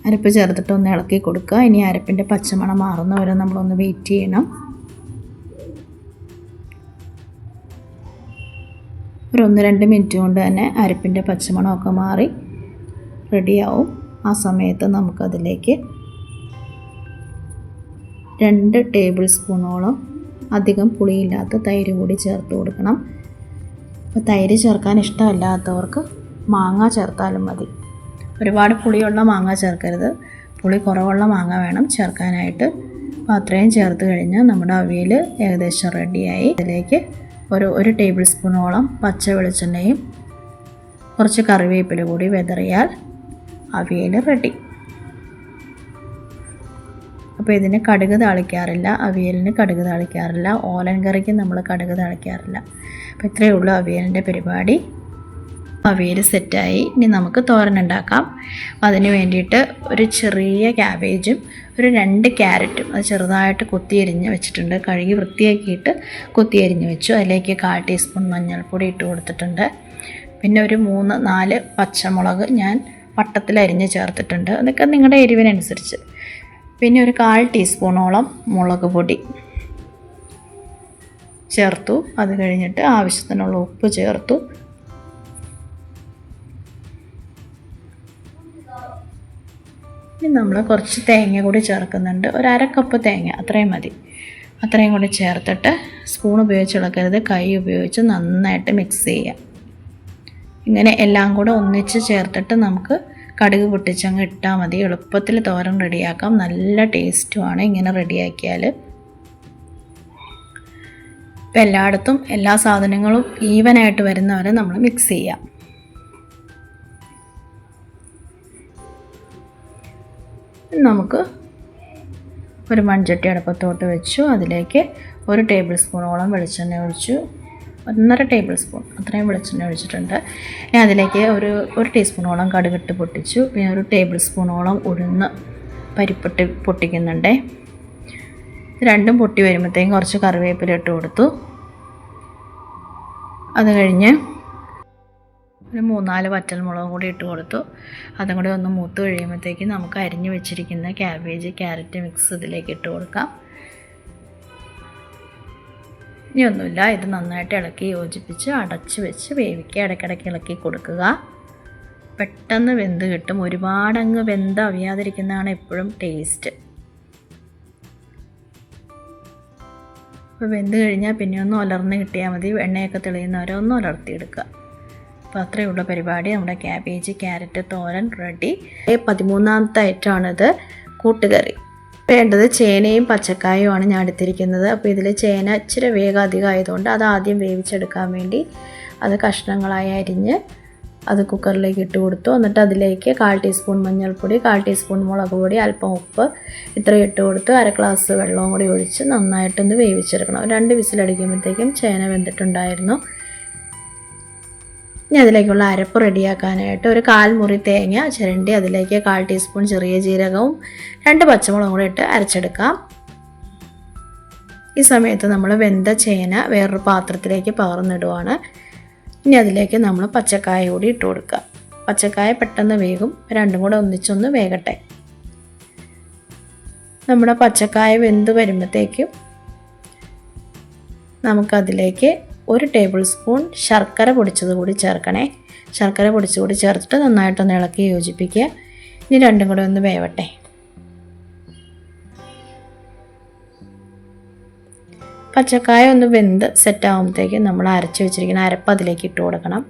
അരപ്പ് ചേർത്തിട്ട് ഒന്ന് ഇളക്കി കൊടുക്കുക. ഇനി അരപ്പിൻ്റെ പച്ചമണം മാറുന്ന വരെ നമ്മളൊന്ന് വെയിറ്റ് ചെയ്യണം. ഒരു 1-2 മിനിറ്റ് കൊണ്ട് തന്നെ അരപ്പിൻ്റെ പച്ചമണമൊക്കെ മാറി റെഡിയാവും. ആ സമയത്ത് നമുക്കതിലേക്ക് 2 ടേബിൾ സ്പൂണോളം അധികം പുളിയില്ലാത്ത തൈര് കൂടി ചേർത്ത് കൊടുക്കണം. അപ്പോൾ തൈര് ചേർക്കാൻ ഇഷ്ടമല്ലാത്തവർക്ക് മാങ്ങ ചേർത്താലും മതി. ഒരുപാട് പുളിയുള്ള മാങ്ങ ചേർക്കരുത്, പുളി കുറവുള്ള മാങ്ങ വേണം ചേർക്കാനായിട്ട്. അപ്പോൾ അത്രയും ചേർത്ത് കഴിഞ്ഞാൽ നമ്മുടെ അവിയൽ ഏകദേശം റെഡിയായി. ഇതിലേക്ക് ഒരു ടേബിൾ സ്പൂണോളം പച്ച വെളിച്ചെണ്ണയും കുറച്ച് കറിവേപ്പില കൂടി വിതറിയാൽ അവിയൽ റെഡി. അപ്പോൾ ഇതിന് കടുക് താളിക്കാറില്ല, അവിയലിന് കടുക് താളിക്കാറില്ല, ഓലൻ കറിക്ക് നമ്മൾ കടുക് താളിക്കാറില്ല. അപ്പോൾ ഇത്രയേ ഉള്ളൂ അവിയലിൻ്റെ പരിപാടി. അവിയൽ സെറ്റായി. ഇനി നമുക്ക് തോരൻ ഉണ്ടാക്കാം. അതിന് വേണ്ടിയിട്ട് ഒരു ചെറിയ ക്യാബേജും ഒരു 2 ക്യാരറ്റും അത് ചെറുതായിട്ട് കൊത്തിയരിഞ്ഞ് വെച്ചിട്ടുണ്ട്. കഴുകി വൃത്തിയാക്കിയിട്ട് കൊത്തിയരിഞ്ഞ് വെച്ചു. അതിലേക്ക് 1/4 ടീസ്പൂൺ മഞ്ഞൾപ്പൊടി ഇട്ട് കൊടുത്തിട്ടുണ്ട്. പിന്നെ ഒരു 3-4 പച്ചമുളക് ഞാൻ വട്ടത്തിലരിഞ്ഞ് ചേർത്തിട്ടുണ്ട്. അതൊക്കെ നിങ്ങളുടെ എരിവിനനുസരിച്ച്. പിന്നെ ഒരു 1/4 ടീസ്പൂണോളം മുളക് പൊടി ചേർത്തു. അത് കഴിഞ്ഞിട്ട് ആവശ്യത്തിനുള്ള ഉപ്പ് ചേർത്തു. ഇനി നമ്മൾ കുറച്ച് തേങ്ങ കൂടി ചേർക്കുന്നുണ്ട്. ഒരു 1/2 കപ്പ് തേങ്ങ, അത്രയും മതി. അത്രയും കൂടി ചേർത്തിട്ട് സ്പൂൺ ഉപയോഗിച്ച് ഇളക്കരുത്, കൈ ഉപയോഗിച്ച് നന്നായിട്ട് മിക്സ് ചെയ്യുക. ഇങ്ങനെ എല്ലാം കൂടെ ഒന്നിച്ച് ചേർത്തിട്ട് നമുക്ക് കടുക് പൊട്ടിച്ചങ്ങ് ഇട്ടാൽ മതി. എളുപ്പത്തിൽ തോരൻ റെഡിയാക്കാം. നല്ല ടേസ്റ്റുമാണ് ഇങ്ങനെ റെഡിയാക്കിയാൽ. ഇപ്പം എല്ലായിടത്തും എല്ലാ സാധനങ്ങളും ഈവനായിട്ട് വരുന്നവരെ നമ്മൾ മിക്സ് ചെയ്യാം. നമുക്ക് ഒരു മൺചട്ടി അടുപ്പത്തോട്ട് വെച്ചു. അതിലേക്ക് 1 ടേബിൾ സ്പൂണോളം വെളിച്ചെണ്ണ ഒഴിച്ചു. 1.5 ടേബിൾ സ്പൂൺ അത്രയും വെളിച്ചെണ്ണ ഒഴിച്ചിട്ടുണ്ട്. ഇനി അതിലേക്ക് ഒരു ടീസ്പൂണോളം കടുകിട്ട് പൊട്ടിച്ചു. പിന്നെ 1 ടേബിൾ സ്പൂണോളം ഉഴുന്ന് പരിപ്പിട്ട് പൊട്ടിക്കുന്നുണ്ട്. രണ്ടും പൊട്ടി വരുമ്പോഴത്തേക്കും കുറച്ച് കറിവേപ്പില ഇട്ട് കൊടുത്തു. അത് കഴിഞ്ഞ് ഒരു 3-4 വറ്റൽമുളകും കൂടി ഇട്ട് കൊടുത്തു. അതും കൂടി ഒന്ന് മൂത്ത് കഴിയുമ്പോഴത്തേക്കും നമുക്ക് അരിഞ്ഞു വെച്ചിരിക്കുന്ന ക്യാബേജ് ക്യാരറ്റ് മിക്സ് ഇതിലേക്ക് ഇട്ട് കൊടുക്കാം. ഇനിയൊന്നുമില്ല, ഇത് നന്നായിട്ട് ഇളക്കി യോജിപ്പിച്ച് അടച്ച് വെച്ച് വേവിക്കുക. ഇടയ്ക്കിടയ്ക്ക് ഇളക്കി കൊടുക്കുക. പെട്ടെന്ന് വെന്ത് കിട്ടും. ഒരുപാടങ്ങ് വെന്ത് അവിയാതിരിക്കുന്നതാണ് എപ്പോഴും ടേസ്റ്റ്. അപ്പോൾ വെന്ത് കഴിഞ്ഞാൽ പിന്നെ ഒന്ന് ഉലർന്ന് കിട്ടിയാൽ മതി. എണ്ണയൊക്കെ തെളിയുന്നവരെ ഒന്ന് ഉലർത്തിയെടുക്കുക. അപ്പോൾ അത്രയുള്ള പരിപാടി. നമ്മുടെ ക്യാബേജ് ക്യാരറ്റ് തോരൻ റെഡി. 13ാമത്തെ ഐറ്റമാണിത്, കൂട്ടുകറി. വേണ്ടത് ചേനയും പച്ചക്കായുമാണ് ഞാൻ എടുത്തിരിക്കുന്നത്. അപ്പോൾ ഇതിൽ ചേന ഇച്ചിരി വേഗം അധികം ആയതുകൊണ്ട് അത് ആദ്യം വേവിച്ചെടുക്കാൻ വേണ്ടി അത് കഷ്ണങ്ങളായി അരിഞ്ഞ് അത് കുക്കറിലേക്ക് ഇട്ട് കൊടുത്തു. എന്നിട്ട് അതിലേക്ക് 1/4 ടീസ്പൂൺ മഞ്ഞൾപ്പൊടി, 1/4 ടീസ്പൂൺ മുളക് പൊടി, അല്പം ഉപ്പ് ഇത്രയും ഇട്ട് കൊടുത്ത് 1/2 ഗ്ലാസ് വെള്ളവും കൂടി ഒഴിച്ച് നന്നായിട്ടൊന്ന് വേവിച്ചെടുക്കണം. 2 വിസിലടിക്കുമ്പോഴത്തേക്കും ചേന വെന്തിട്ടുണ്ടായിരുന്നു. ഇനി അതിലേക്കുള്ള അരപ്പ് റെഡിയാക്കാനായിട്ട് ഒരു 1/4 മുറി തേങ്ങ ചിരണ്ടി അതിലേക്ക് 1/4 ടീസ്പൂൺ ചെറിയ ജീരകവും 2 പച്ചമുളകും കൂടി ഇട്ട് അരച്ചെടുക്കാം. ഈ സമയത്ത് നമ്മൾ വെന്ത ചേന വേറൊരു പാത്രത്തിലേക്ക് പകർന്നിടുവാണ്. ഇനി അതിലേക്ക് നമ്മൾ പച്ചക്കായ കൂടി ഇട്ട് കൊടുക്കുക. പച്ചക്കായ പെട്ടെന്ന് വേകും. രണ്ടും കൂടെ ഒന്നിച്ചൊന്ന് വേകട്ടെ. നമ്മുടെ പച്ചക്കായ വെന്ത് വരുമ്പോഴത്തേക്കും നമുക്കതിലേക്ക് 1 ടേബിൾ സ്പൂൺ ശർക്കര പൊടിച്ചത് കൂടി ചേർക്കണേ. ശർക്കര പൊടിച്ചത് കൂടി ചേർത്തിട്ട് നന്നായിട്ടൊന്ന് ഇളക്കി യോജിപ്പിക്കുക. ഇനി രണ്ടും കൂടെ ഒന്ന് വേവട്ടെ. പച്ചക്കായ ഒന്ന് വെന്ത് സെറ്റാകുമ്പോഴത്തേക്കും നമ്മൾ അരച്ച് വെച്ചിരിക്കുന്ന അരപ്പ് അതിലേക്ക് ഇട്ട് കൊടുക്കണം.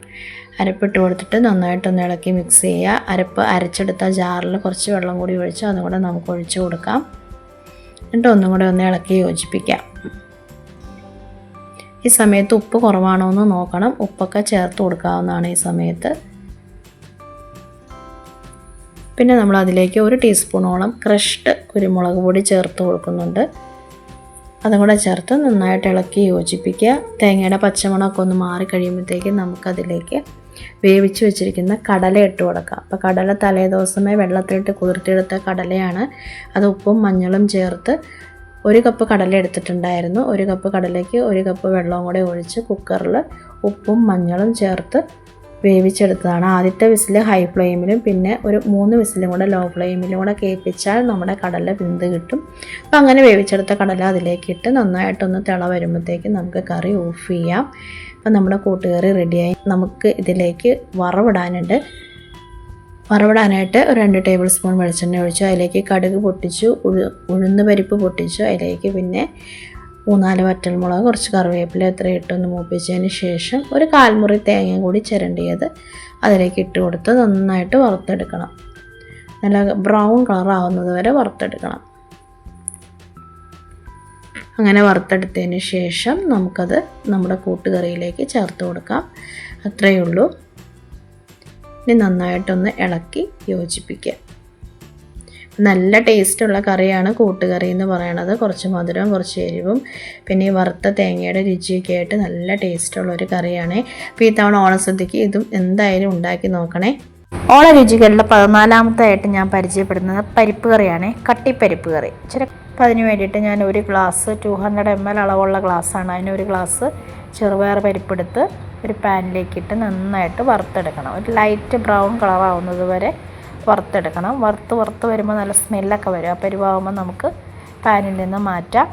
അരപ്പിട്ട് കൊടുത്തിട്ട് നന്നായിട്ടൊന്ന് ഇളക്കി മിക്സ് ചെയ്യുക. അരപ്പ് അരച്ചെടുത്ത ജാറിൽ കുറച്ച് വെള്ളം കൂടി ഒഴിച്ച് അതും കൂടെ നമുക്ക് ഒഴിച്ച് കൊടുക്കാം. എന്നിട്ട് ഒന്നും കൂടെ ഒന്ന് ഇളക്കി യോജിപ്പിക്കാം. ഈ സമയത്ത് ഉപ്പ് കുറവാണോ എന്ന് നോക്കണം. ഉപ്പൊക്കെ ചേർത്ത് കൊടുക്കാവുന്നതാണ് ഈ സമയത്ത്. പിന്നെ നമ്മൾ അതിലേക്ക് 1 ടീസ്പൂണോളം ക്രഷ്ഡ് കുരുമുളക് പൊടി ചേർത്ത് കൊടുക്കുന്നുണ്ട്. അതും കൂടെ ചേർത്ത് നന്നായിട്ട് ഇളക്കി യോജിപ്പിക്കുക. തേങ്ങയുടെ പച്ചമണമൊക്കെ ഒന്ന് മാറി കഴിയുമ്പോഴത്തേക്കും നമുക്കതിലേക്ക് വേവിച്ച് വെച്ചിരിക്കുന്ന കടല ഇട്ട് കൊടുക്കാം. അപ്പോൾ കടല തലേദിവസമേ വെള്ളത്തിലിട്ട് കുതിർത്തിയെടുത്ത കടലയാണ്. അത് ഉപ്പും മഞ്ഞളും ചേർത്ത് 1 കപ്പ് കടല എടുത്തിട്ടുണ്ടായിരുന്നു. 1 കപ്പ് കടലയ്ക്ക് 1 കപ്പ് വെള്ളവും കൂടെ ഒഴിച്ച് കുക്കറിൽ ഉപ്പും മഞ്ഞളും ചേർത്ത് വേവിച്ചെടുത്തതാണ്. ആദ്യത്തെ വിസിൽ ഹൈ ഫ്ലെയിമിലും പിന്നെ ഒരു 3 വിസിലും കൂടെ ലോ ഫ്ലെയിമിലും കൂടെ കേൾപ്പിച്ചാൽ നമ്മുടെ കടല വെന്ത് കിട്ടും. അപ്പോൾ അങ്ങനെ വേവിച്ചെടുത്ത കടല അതിലേക്ക് ഇട്ട് നന്നായിട്ടൊന്ന് തിള വരുമ്പോഴത്തേക്കും നമുക്ക് കറി ഓഫ് ചെയ്യാം. അപ്പോൾ നമ്മുടെ കൂട്ടുകറി റെഡിയായി. നമുക്ക് ഇതിലേക്ക് വറവിടാനുണ്ട്. വറവിടാനായിട്ട് ഒരു 2 ടേബിൾ സ്പൂൺ വെളിച്ചെണ്ണ ഒഴിച്ചു. അതിലേക്ക് കടുക് പൊട്ടിച്ചു, ഉഴുന്ന് പരിപ്പ് പൊട്ടിച്ചു. അതിലേക്ക് പിന്നെ 3-4 വറ്റൽമുളക്, കുറച്ച് കറിവേപ്പില ഇത്ര ഇട്ടൊന്ന് മൂപ്പിച്ചതിന് ശേഷം ഒരു 1/4 മുറി തേങ്ങ കൂടി ചിരണ്ടിയത് അതിലേക്ക് ഇട്ട് കൊടുത്ത് നന്നായിട്ട് വറുത്തെടുക്കണം. നല്ല ബ്രൗൺ കളർ ആവുന്നത് വരെ വറുത്തെടുക്കണം. അങ്ങനെ വറുത്തെടുത്തതിന് ശേഷം നമുക്കത് നമ്മുടെ കൂട്ടുകറിയിലേക്ക് ചേർത്ത് കൊടുക്കാം. അത്രയേ ഉള്ളൂ. ഇനി നന്നായിട്ടൊന്ന് ഇളക്കി യോജിപ്പിക്കുക. നല്ല ടേസ്റ്റുള്ള കറിയാണ് കൂട്ടുകറി എന്ന് പറയണത്. കുറച്ച് മധുരവും കുറച്ച് എരിവും പിന്നെ ഈ വറുത്ത തേങ്ങയുടെ രുചിയൊക്കെ ആയിട്ട് നല്ല ടേസ്റ്റുള്ളൊരു കറിയാണ്. അപ്പോൾ ഈ തവണ ഓണസദ്യക്ക് ഇതും എന്തായാലും ഉണ്ടാക്കി നോക്കണേ. ഓണ രുചികളിലെ 14ാമത്തെ ആയിട്ട് ഞാൻ പരിചയപ്പെടുന്നത് പരിപ്പ് കറിയാണ്. കട്ടിപ്പരിപ്പ് കറി. അപ്പോൾ അതിന് വേണ്ടിയിട്ട് ഞാൻ 1 ഗ്ലാസ് 200 ml അളവുള്ള ഗ്ലാസ്സാണ്. അതിന് 1 ഗ്ലാസ് ചെറുപയർ പരിപ്പെടുത്ത് ഒരു പാനിലേക്കിട്ട് നന്നായിട്ട് വറുത്തെടുക്കണം. ഒരു ലൈറ്റ് ബ്രൗൺ കളറാവുന്നത് വരെ വറുത്തെടുക്കണം. വറുത്ത് വരുമ്പോൾ നല്ല സ്മെല്ലൊക്കെ വരും. ആ പരിവാകുമ്പോൾ നമുക്ക് പാനിൽ നിന്ന് മാറ്റാം.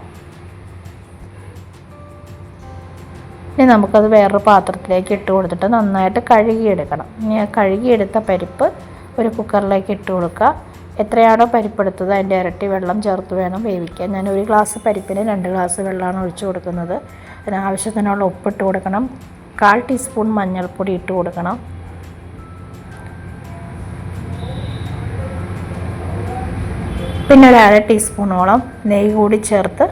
ഇനി നമുക്കത് വേറൊരു പാത്രത്തിലേക്ക് ഇട്ട് കൊടുത്തിട്ട് നന്നായിട്ട് കഴുകിയെടുക്കണം. ഇനി ആ കഴുകിയെടുത്ത പരിപ്പ് ഒരു കുക്കറിലേക്ക് ഇട്ട് കൊടുക്കുക. എത്രയാണോ പരിപ്പെടുത്തത് അതിൻ്റെ ഇരട്ടി വെള്ളം ചേർത്ത് വേണം വേവിക്കാൻ. ഞാൻ 1 ഗ്ലാസ് പരിപ്പിന് 2 ഗ്ലാസ് വെള്ളമാണ് ഒഴിച്ചു കൊടുക്കുന്നത്. അതിനാവശ്യത്തിനുള്ള ഉപ്പിട്ട് കൊടുക്കണം. 1/4 ടീസ്പൂൺ മഞ്ഞൾപ്പൊടി ഇട്ട് കൊടുക്കണം. പിന്നെ ഒരു 1/2 ടീസ്പൂണോളം നെയ്യ് കൂടി ചേർത്ത്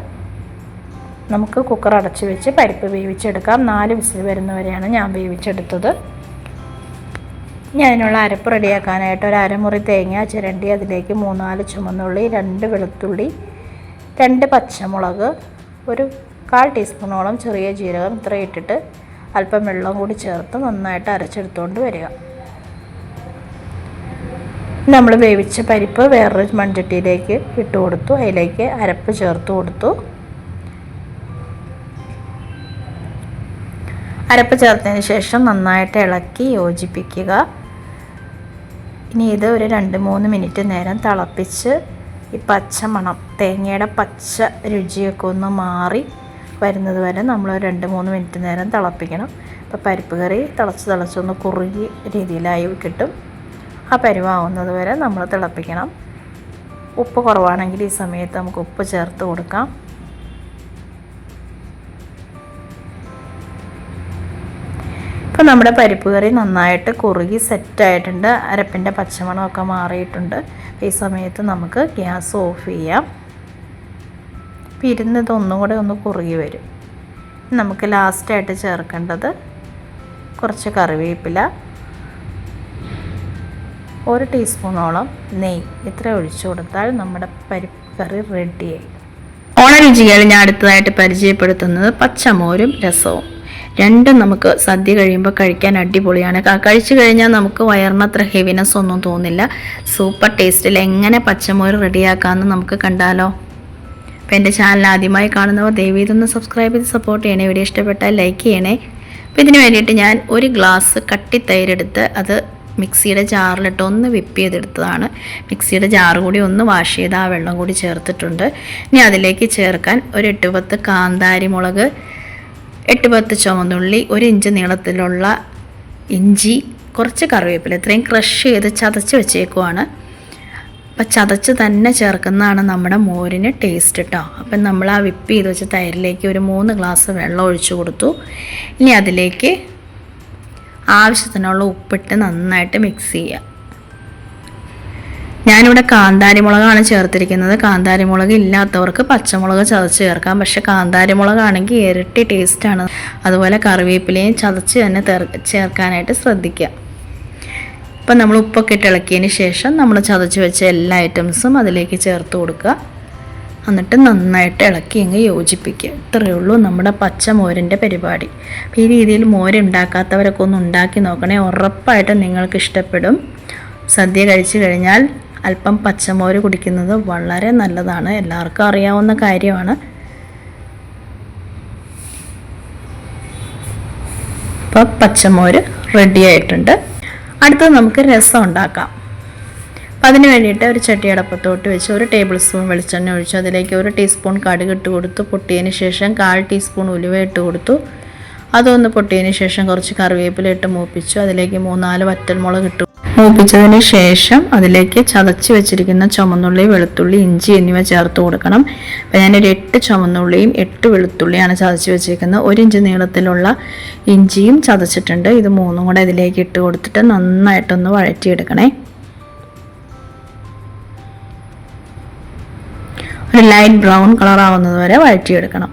നമുക്ക് കുക്കർ അടച്ച് വെച്ച് പരിപ്പ് വേവിച്ചെടുക്കാം. 4 വിസിൽ വരുന്നവരെയാണ് ഞാൻ വേവിച്ചെടുത്തത്. ഇനി അതിനുള്ള അരപ്പ് റെഡിയാക്കാനായിട്ട് ഒരു 1/2 മുറി തേങ്ങ ചിരണ്ടി അതിലേക്ക് 3-4 ചുമന്നുള്ളി, 2 വെളുത്തുള്ളി, 2 പച്ചമുളക്, ഒരു 1/4 ടീസ്പൂണോളം ചെറിയ ജീരകം ഇത്ര ഇട്ടിട്ട് അല്പം വെള്ളം കൂടി ചേർത്ത് നന്നായിട്ട് അരച്ചെടുത്തുകൊണ്ട് വരിക. നമ്മൾ വേവിച്ച പരിപ്പ് വേറൊരു മൺചട്ടിയിലേക്ക് ഇട്ട് കൊടുത്തു. അതിലേക്ക് അരപ്പ് ചേർത്ത് കൊടുത്തു. അരപ്പ് ചേർത്തതിന് ശേഷം നന്നായിട്ട് ഇളക്കി യോജിപ്പിക്കുക. ഇനി ഇത് ഒരു 2-3 മിനിറ്റ് നേരം തിളപ്പിച്ച് ഈ പച്ചമണം തേങ്ങയുടെ പച്ച രുചിയൊക്കെ ഒന്ന് മാറി വരുന്നത് വരെ നമ്മൾ 2-3 മിനിറ്റ് നേരം തിളപ്പിക്കണം. അപ്പോൾ പരിപ്പ് കറി തിളച്ചൊന്ന് കുറുകി രീതിയിലായി കിട്ടും. ആ പരിവാകുന്നത് വരെ നമ്മൾ തിളപ്പിക്കണം. ഉപ്പ് കുറവാണെങ്കിൽ ഈ സമയത്ത് നമുക്ക് ഉപ്പ് ചേർത്ത് കൊടുക്കാം. ഇപ്പോൾ നമ്മുടെ പരിപ്പ് കറി നന്നായിട്ട് കുറുകി സെറ്റായിട്ടുണ്ട്. അരപ്പിൻ്റെ പച്ചമണമൊക്കെ മാറിയിട്ടുണ്ട്. ഈ സമയത്ത് നമുക്ക് ഗ്യാസ് ഓഫ് ചെയ്യാം. ഇരുന്നത് ഒന്നും കൂടെ ഒന്ന് കുറുകി വരും. നമുക്ക് ലാസ്റ്റായിട്ട് ചേർക്കേണ്ടത് കുറച്ച് കറിവേപ്പില, 1 ടീസ്പൂണോളം നെയ്യ് ഇത്ര ഒഴിച്ചു കൊടുത്താൽ നമ്മുടെ പരിപ്പ് കറി റെഡിയായി. ഓണരുചികൾ ഞാൻ അടുത്തതായിട്ട് പരിചയപ്പെടുത്തുന്നത് പച്ചമോരും രസവും. രണ്ടും നമുക്ക് സദ്യ കഴിയുമ്പോൾ കഴിക്കാൻ അടിപൊളിയാണ്. കഴിച്ചു കഴിഞ്ഞാൽ നമുക്ക് വയറിനത്ര ഹെവിനെസ് ഒന്നും തോന്നില്ല. സൂപ്പർ ടേസ്റ്റിൽ എങ്ങനെ പച്ചമോര് റെഡിയാക്കാമെന്ന് നമുക്ക് കണ്ടാലോ. അപ്പോൾ എൻ്റെ ചാനൽ ആദ്യമായി കാണുന്നവർ ദയവ് ഇതൊന്ന് സബ്സ്ക്രൈബ് ചെയ്ത് സപ്പോർട്ട് ചെയ്യണേ. വീഡിയോ ഇഷ്ടപ്പെട്ടാൽ ലൈക്ക് ചെയ്യണേ. അപ്പോൾ ഇതിന് വേണ്ടിയിട്ട് ഞാൻ 1 ഗ്ലാസ് കട്ടിത്തൈരെടുത്ത് അത് മിക്സിയുടെ ജാറിലിട്ട് ഒന്ന് വിപ്പ് ചെയ്തെടുത്തതാണ്. മിക്സിയുടെ ജാറ് കൂടി ഒന്ന് വാഷ് ചെയ്ത് ആ വെള്ളം കൂടി ചേർത്തിട്ടുണ്ട്. ഇനി അതിലേക്ക് ചേർക്കാൻ ഒരു 8-10 കാന്താരി മുളക്, 8-10 ചുവന്നുള്ളി, 1 ഇഞ്ച് നീളത്തിലുള്ള ഇഞ്ചി, കുറച്ച് കറിവേപ്പില ഇത്രയും ക്രഷ് ചെയ്ത് ചതച്ച് വെച്ചേക്കുവാണ്. അപ്പം ചതച്ച് തന്നെ ചേർക്കുന്നതാണ് നമ്മുടെ മോരിന് ടേസ്റ്റ് കേട്ടോ. അപ്പം നമ്മൾ ആ വിപ്പ് ചെയ്ത് വെച്ച തൈരിലേക്ക് ഒരു 3 ഗ്ലാസ് വെള്ളം ഒഴിച്ചു കൊടുത്തു. ഇനി അതിലേക്ക് ആവശ്യത്തിനുള്ള ഉപ്പിട്ട് നന്നായിട്ട് മിക്സ് ചെയ്യുക. ഞാനിവിടെ കാന്താരി മുളകാണ് ചേർത്തിരിക്കുന്നത്. കാന്താരി മുളക് ഇല്ലാത്തവർക്ക് പച്ചമുളക് ചതച്ച് ചേർക്കാം. പക്ഷേ കാന്താരി മുളകാണെങ്കിൽ ഇരട്ടി ടേസ്റ്റാണ്. അതുപോലെ കറിവേപ്പിലയും ചതച്ച് തന്നെ ചേർക്കാനായിട്ട് ശ്രദ്ധിക്കുക. അപ്പോൾ നമ്മൾ ഉപ്പൊക്കെ ഇട്ട് ഇളക്കിയതിന് ശേഷം നമ്മൾ ചതച്ച് വെച്ച എല്ലാ ഐറ്റംസും അതിലേക്ക് ചേർത്ത് കൊടുക്കുക. എന്നിട്ട് നന്നായിട്ട് ഇളക്കി അങ്ങ് യോജിപ്പിക്കുക. ഇത്രയേ ഉള്ളൂ നമ്മുടെ പച്ചമോരിൻ്റെ പരിപാടി. അപ്പോൾ ഈ രീതിയിൽ മോരുണ്ടാക്കാത്തവരൊക്കെ ഒന്ന് ഉണ്ടാക്കി നോക്കണേ, ഉറപ്പായിട്ടും നിങ്ങൾക്ക് ഇഷ്ടപ്പെടും. സദ്യ കഴിച്ചു കഴിഞ്ഞാൽ അല്പം പച്ചമോര് കുടിക്കുന്നത് വളരെ നല്ലതാണ്, എല്ലാവർക്കും അറിയാവുന്ന കാര്യമാണ്. അപ്പോൾ പച്ചമോര് റെഡി ആയിട്ടുണ്ട്. അടുത്തത് നമുക്ക് രസം ഉണ്ടാക്കാം. അപ്പം അതിന് വേണ്ടിയിട്ട് ഒരു ചട്ടി അടപ്പത്തോട്ട് വെച്ച് 1 ടേബിൾ സ്പൂൺ വെളിച്ചെണ്ണ ഒഴിച്ചു. അതിലേക്ക് 1 ടീസ്പൂൺ കടുക് ഇട്ട് കൊടുത്തു. പൊട്ടിയതിന് ശേഷം 1/4 ടീസ്പൂൺ ഉലുവ ഇട്ട് കൊടുത്തു. അതൊന്ന് പൊട്ടിയതിന് ശേഷം കുറച്ച് കറിവേപ്പില ഇട്ട് മൂപ്പിച്ചു. അതിലേക്ക് 3-4 വറ്റൽമുളക് ഇട്ടു. മൂപ്പിച്ചതിന് ശേഷം അതിലേക്ക് ചതച്ച് വെച്ചിരിക്കുന്ന ചുമന്നുള്ളി, വെളുത്തുള്ളി, ഇഞ്ചി എന്നിവ ചേർത്ത് കൊടുക്കണം. അപ്പോൾ ഞാനൊരു 8 ചുമന്നുള്ളിയും 8 വെളുത്തുള്ളിയാണ് ചതച്ച് വെച്ചിരിക്കുന്നത്. 1 ഇഞ്ച് നീളത്തിലുള്ള ഇഞ്ചിയും ചതച്ചിട്ടുണ്ട്. ഇത് 3ഉം കൂടെ ഇതിലേക്ക് ഇട്ട് കൊടുത്തിട്ട് നന്നായിട്ടൊന്ന് വഴറ്റിയെടുക്കണേ. ഒരു ലൈറ്റ് ബ്രൗൺ കളർ ആവുന്നത് വരെ വഴറ്റിയെടുക്കണം.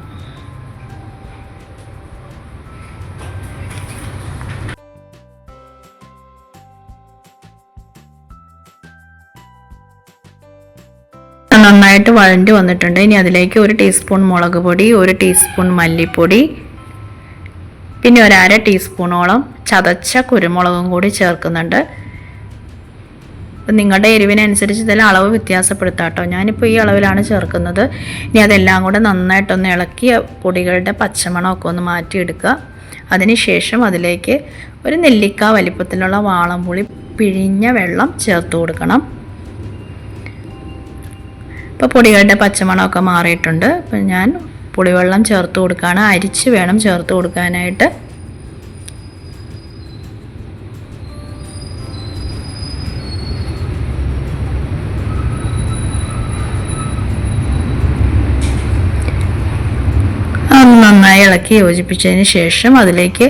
നന്നായിട്ട് വഴണ്ടി വന്നിട്ടുണ്ട്. ഇനി അതിലേക്ക് 1 ടീസ്പൂൺ മുളക് പൊടി, 1 ടീസ്പൂൺ മല്ലിപ്പൊടി, പിന്നെ 1/2 ടീസ്പൂണോളം ചതച്ച കുരുമുളകും കൂടി ചേർക്കുന്നുണ്ട്. അപ്പം നിങ്ങളുടെ എരിവിനനുസരിച്ച് ഇതിൽ അളവ് വ്യത്യാസപ്പെടുത്താം കേട്ടോ. ഞാനിപ്പോൾ ഈ അളവിലാണ് ചേർക്കുന്നത്. ഇനി അതെല്ലാം കൂടെ നന്നായിട്ടൊന്ന് ഇളക്കി പൊടികളുടെ പച്ചമണമൊക്കെ ഒന്ന് മാറ്റിയെടുക്കുക. അതിനുശേഷം അതിലേക്ക് 1 നെല്ലിക്ക വലിപ്പത്തിലുള്ള വാളംപുളി പിഴിഞ്ഞ വെള്ളം ചേർത്ത് കൊടുക്കണം. ഇപ്പോൾ പൊടികളുടെ പച്ചമണമൊക്കെ മാറിയിട്ടുണ്ട്. അപ്പം ഞാൻ പുളിവെള്ളം ചേർത്ത് കൊടുക്കുകയാണ്. അരിച്ച് വേണം ചേർത്ത് കൊടുക്കാനായിട്ട്. നന്നായി ഇളക്കി യോജിപ്പിച്ചതിന് ശേഷം അതിലേക്ക്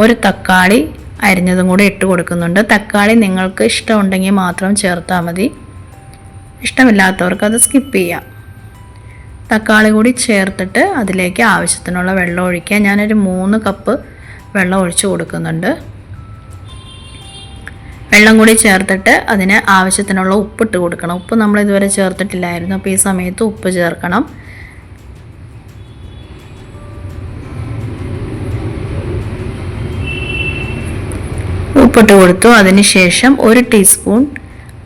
1 തക്കാളി അരിഞ്ഞതും കൂടി ഇട്ട് കൊടുക്കുന്നുണ്ട്. തക്കാളി നിങ്ങൾക്ക് ഇഷ്ടമുണ്ടെങ്കിൽ മാത്രം ചേർത്താൽ മതി, ഇഷ്ടമില്ലാത്തവർക്ക് അത് സ്കിപ്പ് ചെയ്യാം. തക്കാളി കൂടി ചേർത്തിട്ട് അതിലേക്ക് ആവശ്യത്തിനുള്ള വെള്ളം ഒഴിക്കുക. ഞാനൊരു 3 കപ്പ് വെള്ളം ഒഴിച്ച് കൊടുക്കുന്നുണ്ട്. വെള്ളം കൂടി ചേർത്തിട്ട് അതിന് ആവശ്യത്തിനുള്ള ഉപ്പിട്ട് കൊടുക്കണം. ഉപ്പ് നമ്മൾ ഇതുവരെ ചേർത്തിട്ടില്ലായിരുന്നു, അപ്പോൾ ഈ സമയത്ത് ഉപ്പ് ചേർക്കണം. ഉപ്പിട്ട് കൊടുത്തു. അതിന് ശേഷം 1 ടീസ്പൂൺ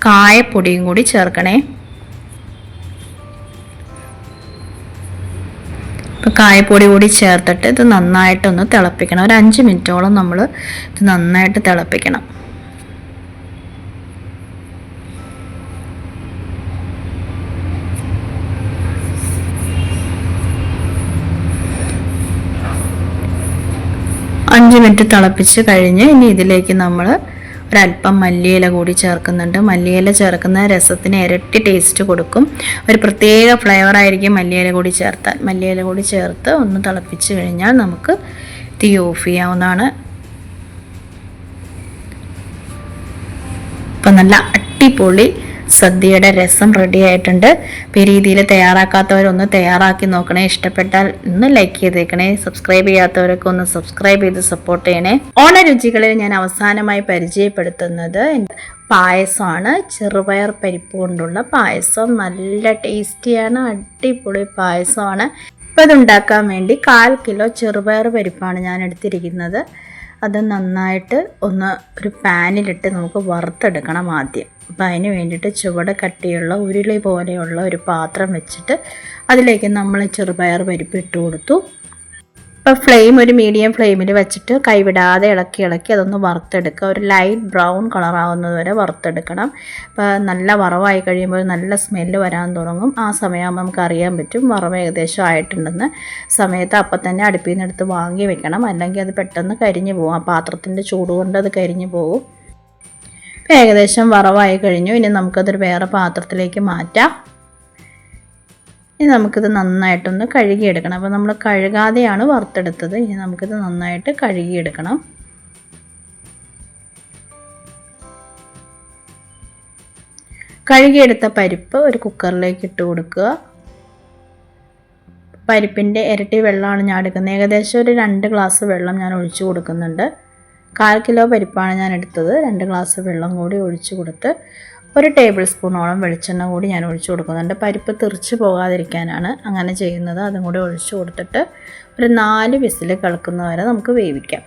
കായപ്പൊടിയും കൂടി ചേർക്കണേ. ഇപ്പോൾ കായപ്പൊടി കൂടി ചേർത്തിട്ട് ഇത് നന്നായിട്ടൊന്ന് തിളപ്പിക്കണം. ഒരു 5 മിനിറ്റോളം നമ്മൾ ഇത് നന്നായിട്ട് തിളപ്പിക്കണം. അഞ്ച് മിനിറ്റ് തിളപ്പിച്ച് കഴിഞ്ഞ് ഇനി ഇതിലേക്ക് നമ്മൾ ഒരല്പം മല്ലിയില കൂടി ചേർക്കുന്നുണ്ട്. മല്ലിയില ചേർക്കുന്ന രസത്തിന് ഇരട്ടി ടേസ്റ്റ് കൊടുക്കും. ഒരു പ്രത്യേക ഫ്ലേവർ ആയിരിക്കും മല്ലിയില കൂടി ചേർത്താൽ. മല്ലിയില കൂടി ചേർത്ത് ഒന്ന് തിളപ്പിച്ച് കഴിഞ്ഞാൽ നമുക്ക് തീ ഓഫ് ചെയ്യാവുന്നതാണ്. ഇപ്പം നല്ല അടിപൊളി സദ്യയുടെ രസം റെഡി ആയിട്ടുണ്ട്. അപ്പോൾ ഈ രീതിയിൽ തയ്യാറാക്കാത്തവരൊന്ന് തയ്യാറാക്കി നോക്കണേ. ഇഷ്ടപ്പെട്ടാൽ ഒന്ന് ലൈക്ക് ചെയ്തേക്കണേ. സബ്സ്ക്രൈബ് ചെയ്യാത്തവരൊക്കെ ഒന്ന് സബ്സ്ക്രൈബ് ചെയ്ത് സപ്പോർട്ട് ചെയ്യണേ. ഓണരുചികളിൽ ഞാൻ അവസാനമായി പരിചയപ്പെടുത്തുന്നത് പായസമാണ്. ചെറുപയർ പരിപ്പ് കൊണ്ടുള്ള പായസം നല്ല ടേസ്റ്റിയാണ്, അടിപൊളി പായസമാണ്. അപ്പോൾ ഇതുണ്ടാക്കാൻ വേണ്ടി 1/4 കിലോ ചെറുപയർ പരിപ്പാണ് ഞാൻ എടുത്തിരിക്കുന്നത്. അത് നന്നായിട്ട് ഒന്ന് ഒരു പാനിലിട്ട് നമുക്ക് വറുത്തെടുക്കണം ആദ്യം. അപ്പോൾ അതിന് വേണ്ടിയിട്ട് ചുവട് കട്ടിയുള്ള ഉരുളി പോലെയുള്ള ഒരു പാത്രം വെച്ചിട്ട് അതിലേക്ക് നമ്മൾ ചെറുപയർ പരിപ്പ് ഇട്ട് കൊടുത്തു. അപ്പോൾ ഫ്ലെയിം ഒരു മീഡിയം ഫ്ലെയിമിൽ വെച്ചിട്ട് കൈവിടാതെ ഇളക്കി അതൊന്ന് വറുത്തെടുക്കുക. ഒരു ലൈറ്റ് ബ്രൗൺ കളറാവുന്നത് വരെ വറുത്തെടുക്കണം. അപ്പോൾ നല്ല വറവായി കഴിയുമ്പോൾ നല്ല സ്മെല്ല് വരാൻ തുടങ്ങും. ആ സമയമാകുമ്പോൾ നമുക്ക് അറിയാൻ പറ്റും വറവ് ഏകദേശം ആയിട്ടുണ്ടെന്ന്. സമയത്ത് അപ്പം തന്നെ അടുപ്പിൽ നിന്ന് എടുത്ത് വാങ്ങി വെക്കണം, അല്ലെങ്കിൽ അത് പെട്ടെന്ന് കരിഞ്ഞു പോകും. ആ പാത്രത്തിൻ്റെ ചൂട് കൊണ്ട് അത് കരിഞ്ഞു പോകും. അപ്പോൾ ഏകദേശം വറവായി കഴിഞ്ഞു. ഇനി നമുക്കതൊരു വേറെ പാത്രത്തിലേക്ക് മാറ്റാം. ഇനി നമുക്കിത് നന്നായിട്ടൊന്ന് കഴുകിയെടുക്കണം. അപ്പോൾ നമ്മൾ കഴുകാതെയാണ് വറുത്തെടുത്തത്. ഇനി നമുക്കിത് നന്നായിട്ട് കഴുകിയെടുക്കണം. കഴുകിയെടുത്ത പരിപ്പ് ഒരു കുക്കറിലേക്ക് ഇട്ട് കൊടുക്കുക. പരിപ്പിൻ്റെ ഇരട്ടി വെള്ളമാണ് ഞാൻ എടുക്കുന്നത്. ഏകദേശം ഒരു 2 ഗ്ലാസ് വെള്ളം ഞാൻ ഒഴിച്ചു കൊടുക്കുന്നുണ്ട്. 1/4 കിലോ പരിപ്പാണ് ഞാൻ എടുത്തത്. 2 ഗ്ലാസ് വെള്ളം കൂടി ഒഴിച്ച് കൊടുത്ത് 1 ടേബിൾ സ്പൂണോളം വെളിച്ചെണ്ണ കൂടി ഞാൻ ഒഴിച്ച് കൊടുക്കുന്നുണ്ട്. പരിപ്പ് തെറിച്ച് പോകാതിരിക്കാനാണ് അങ്ങനെ ചെയ്യുന്നത്. അതും കൂടി ഒഴിച്ച് കൊടുത്തിട്ട് ഒരു 4 വിസിൽ കേൾക്കുന്നവരെ നമുക്ക് വേവിക്കാം.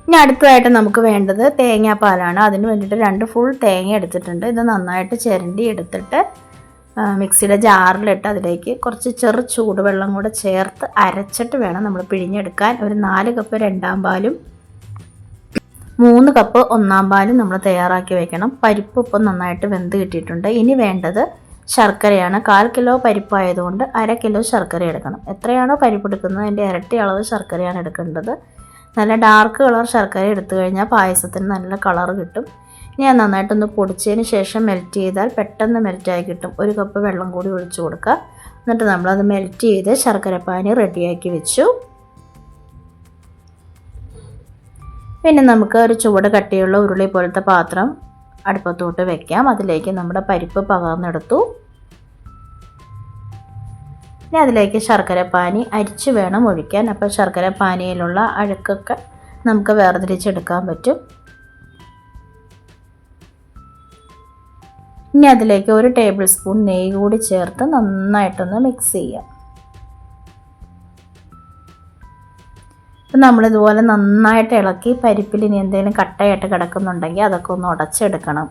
ഇനി അടുത്തതായിട്ട് നമുക്ക് വേണ്ടത് തേങ്ങാപ്പാലാണ്. അതിന് വേണ്ടിയിട്ട് 2 ഫുൾ തേങ്ങ എടുത്തിട്ടുണ്ട്. ഇത് നന്നായിട്ട് ചിരണ്ടി എടുത്തിട്ട് മിക്സിയുടെ ജാറിലിട്ട് അതിലേക്ക് കുറച്ച് ചെറു ചൂടുവെള്ളം കൂടെ ചേർത്ത് അരച്ചിട്ട് വേണം നമ്മൾ പിഴിഞ്ഞെടുക്കാൻ. ഒരു 4 കപ്പ് രണ്ടാം പാലും 3 കപ്പ് ഒന്നാം പാലും നമ്മൾ തയ്യാറാക്കി വെക്കണം. പരിപ്പ് ഇപ്പം നന്നായിട്ട് വെന്ത് കിട്ടിയിട്ടുണ്ട്. ഇനി വേണ്ടത് ശർക്കരയാണ്. 1/4 കിലോ പരിപ്പായതുകൊണ്ട് 1/2 കിലോ ശർക്കര എടുക്കണം. എത്രയാണോ പരിപ്പ് എടുക്കുന്നത് അതിൻ്റെ ഇരട്ടി അളവ് ശർക്കരയാണ് എടുക്കേണ്ടത്. നല്ല ഡാർക്ക് കളർ ശർക്കര എടുത്തു കഴിഞ്ഞാൽ പായസത്തിന് നല്ല കളർ കിട്ടും. ഇനി അത് നന്നായിട്ടൊന്ന് പൊടിച്ചതിന് ശേഷം മെൽറ്റ് ചെയ്താൽ പെട്ടെന്ന് മെൽറ്റായി കിട്ടും. 1 കപ്പ് വെള്ളം കൂടി ഒഴിച്ച് കൊടുക്കുക. എന്നിട്ട് നമ്മളത് മെൽറ്റ് ചെയ്ത് ശർക്കരപ്പാനി റെഡിയാക്കി വെച്ചു. പിന്നെ നമുക്ക് ഒരു ചുവട് കട്ടിയുള്ള ഉരുളി പോലത്തെ പാത്രം അടുപ്പത്തോട്ട് വെക്കാം. അതിലേക്ക് നമ്മുടെ പരിപ്പ് പകർന്നെടുത്തു. ഇനി അതിലേക്ക് ശർക്കരപ്പാനി അരിച്ച് വേണം ഒഴിക്കാൻ. അപ്പോൾ ശർക്കരപ്പാനിയിലുള്ള അഴുക്കൊക്കെ നമുക്ക് വേർതിരിച്ചെടുക്കാൻ പറ്റും. ഇനി അതിലേക്ക് 1 ടേബിൾ സ്പൂൺ നെയ്യ് കൂടി ചേർത്ത് നന്നായിട്ടൊന്ന് മിക്സ് ചെയ്യാം. അപ്പം നമ്മളിതുപോലെ നന്നായിട്ട് ഇളക്കി പരിപ്പിൽ ഇനി എന്തെങ്കിലും കട്ടയായിട്ട് കിടക്കുന്നുണ്ടെങ്കിൽ അതൊക്കെ ഒന്ന് ഉടച്ചെടുക്കണം.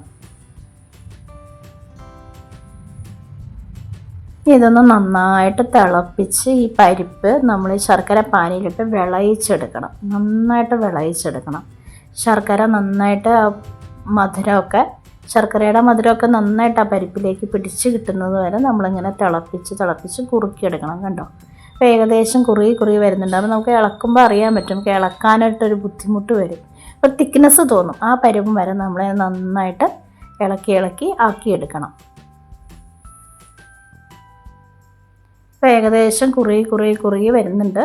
ഇതൊന്ന് നന്നായിട്ട് തിളപ്പിച്ച് ഈ പരിപ്പ് നമ്മൾ ശർക്കര പാനിയിലിട്ട് വിളയിച്ചെടുക്കണം. നന്നായിട്ട് വിളയിച്ചെടുക്കണം. ശർക്കര നന്നായിട്ട് മധുരമൊക്കെ ശർക്കരയുടെ മധുരമൊക്കെ നന്നായിട്ട് ആ പരിപ്പിലേക്ക് പിടിച്ച് കിട്ടുന്നത് വരെ നമ്മളിങ്ങനെ തിളപ്പിച്ച് കുറുക്കിയെടുക്കണം. കണ്ടോ, അപ്പോൾ ഏകദേശം കുറുകി വരുന്നുണ്ട്. അപ്പോൾ നമുക്ക് ഇളക്കുമ്പോൾ അറിയാൻ പറ്റും. നമുക്ക് ഇളക്കാനായിട്ടൊരു ബുദ്ധിമുട്ട് വരും. അപ്പോൾ തിക്നെസ് തോന്നും. ആ പരുവം വരെ നമ്മളെ നന്നായിട്ട് ഇളക്കി ആക്കിയെടുക്കണം. അപ്പോൾ ഏകദേശം കുറുകി വരുന്നുണ്ട്.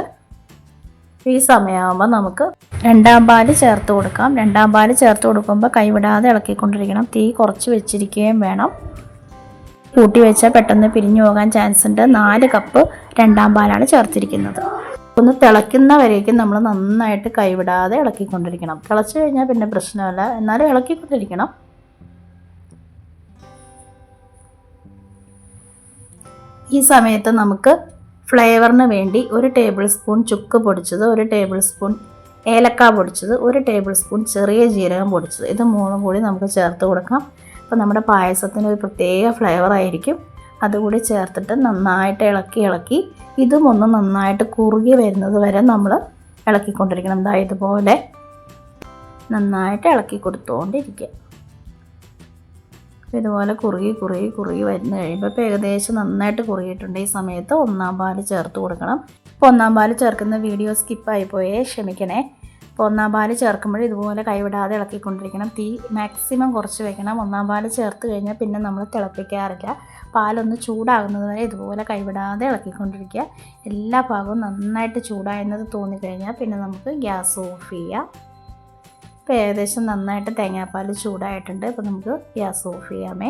ഈ സമയമാകുമ്പോൾ നമുക്ക് രണ്ടാം പാല് ചേർത്ത് കൊടുക്കാം. രണ്ടാം പാല് ചേർത്ത് കൊടുക്കുമ്പോൾ കൈവിടാതെ ഇളക്കിക്കൊണ്ടിരിക്കണം. തീ കുറച്ച് വെച്ചിരിക്കുകയും വേണം. കൂട്ടി വെച്ചാൽ പെട്ടെന്ന് പിരിഞ്ഞു പോകാൻ ചാൻസ് ഉണ്ട്. 4 കപ്പ് രണ്ടാം പാലാണ് ചേർത്തിരിക്കുന്നത്. ഒന്ന് തിളയ്ക്കുന്നവരേക്കും നമ്മൾ നന്നായിട്ട് കൈവിടാതെ ഇളക്കിക്കൊണ്ടിരിക്കണം. തിളച്ച് കഴിഞ്ഞാൽ പിന്നെ പ്രശ്നമല്ല, എന്നാലും ഇളക്കിക്കൊണ്ടിരിക്കണം. ഈ സമയത്ത് നമുക്ക് ഫ്ലേവറിന് വേണ്ടി 1 ടേബിൾ സ്പൂൺ ചുക്ക് പൊടിച്ചത്, 1 ടേബിൾ സ്പൂൺ ഏലക്ക പൊടിച്ചത്, 1 ടേബിൾ സ്പൂൺ ചെറിയ ജീരകം പൊടിച്ചത്, ഇത് 3 കൂടി നമുക്ക് ചേർത്ത് കൊടുക്കാം. അപ്പോൾ നമ്മുടെ പായസത്തിന് ഒരു പ്രത്യേക ഫ്ലേവറായിരിക്കും. അതുകൂടി ചേർത്തിട്ട് നന്നായിട്ട് ഇളക്കി ഇതും ഒന്ന് നന്നായിട്ട് കുറുകി വരുന്നത് വരെ നമ്മൾ ഇളക്കിക്കൊണ്ടിരിക്കണം. ഇതുപോലെ നന്നായിട്ട് ഇളക്കി കൊടുത്തുകൊണ്ടിരിക്കുക. ഇതുപോലെ കുറുകി വരുന്ന കഴിയുമ്പോൾ ഇപ്പോൾ ഏകദേശം നന്നായിട്ട് കുറുകിയിട്ടുണ്ട്. ഈ സമയത്ത് ഒന്നാം പാല് ചേർത്ത് കൊടുക്കണം. അപ്പോൾ ഒന്നാം പാല് ചേർക്കുന്ന വീഡിയോ സ്കിപ്പായി പോയേ ക്ഷമിക്കണേ. അപ്പോൾ ഒന്നാം പാല് ചേർക്കുമ്പോൾ ഇതുപോലെ കൈവിടാതെ ഇളക്കിക്കൊണ്ടിരിക്കണം. തീ മാക്സിമം കുറച്ച് വയ്ക്കണം. ഒന്നാം പാല് ചേർത്ത് കഴിഞ്ഞാൽ പിന്നെ നമ്മൾ തിളപ്പിക്കാറില്ല. പാലൊന്ന് ചൂടാകുന്നത് വരെ ഇതുപോലെ കൈവിടാതെ ഇളക്കിക്കൊണ്ടിരിക്കുക. എല്ലാ ഭാഗവും നന്നായിട്ട് ചൂടായെന്നത് തോന്നിക്കഴിഞ്ഞാൽ പിന്നെ നമുക്ക് ഗ്യാസ് ഓഫ് ചെയ്യാം. ഇപ്പോൾ ഏകദേശം നന്നായിട്ട് തേങ്ങാപ്പാൽ ചൂടായിട്ടുണ്ട്. ഇപ്പോൾ നമുക്ക് ഗ്യാസ് ഓഫ് ചെയ്യാമേ.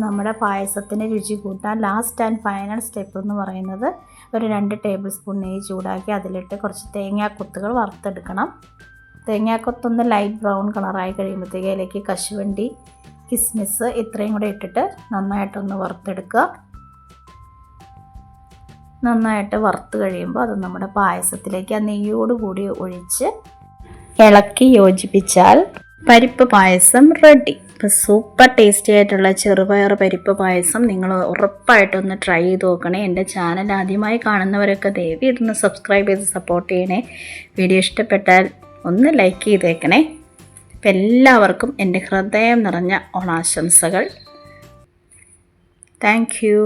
നമ്മുടെ പായസത്തിന് രുചി കൂട്ടാൻ ലാസ്റ്റ് ആൻഡ് ഫൈനൽ സ്റ്റെപ്പ് എന്ന് പറയുന്നത് ഒരു 2 ടേബിൾ സ്പൂൺ നെയ്യ് ചൂടാക്കി അതിലിട്ട് കുറച്ച് തേങ്ങാക്കൊത്തുകൾ വറുത്തെടുക്കണം. തേങ്ങാക്കൊത്തൊന്ന് ലൈറ്റ് ബ്രൗൺ കളറായി കഴിയുമ്പോഴത്തേക്ക് അതിലേക്ക് കശുവണ്ടി, കിസ്മിസ് ഇത്രയും കൂടെ ഇട്ടിട്ട് നന്നായിട്ടൊന്ന് വറുത്തെടുക്കുക. നന്നായിട്ട് വറുത്ത് കഴിയുമ്പോൾ അത് നമ്മുടെ പായസത്തിലേക്ക് ആ നെയ്യോട് കൂടി ഒഴിച്ച് ഇളക്കി യോജിപ്പിച്ചാൽ പരിപ്പ് പായസം റെഡി. ഇപ്പോൾ സൂപ്പർ ടേസ്റ്റി ആയിട്ടുള്ള ചെറുപയർ പരിപ്പ് പായസം നിങ്ങൾ ഉറപ്പായിട്ടൊന്ന് ട്രൈ ചെയ്ത് നോക്കണേ. എൻ്റെ ചാനൽ ആദ്യമായി കാണുന്നവരൊക്കെ ദയവ് ഇതൊന്ന് സബ്സ്ക്രൈബ് ചെയ്ത് സപ്പോർട്ട് ചെയ്യണേ. വീഡിയോ ഇഷ്ടപ്പെട്ടാൽ ഒന്ന് ലൈക്ക് ചെയ്തേക്കണേ. അപ്പം എല്ലാവർക്കും എൻ്റെ ഹൃദയം നിറഞ്ഞ ഓണാശംസകൾ. Thank you.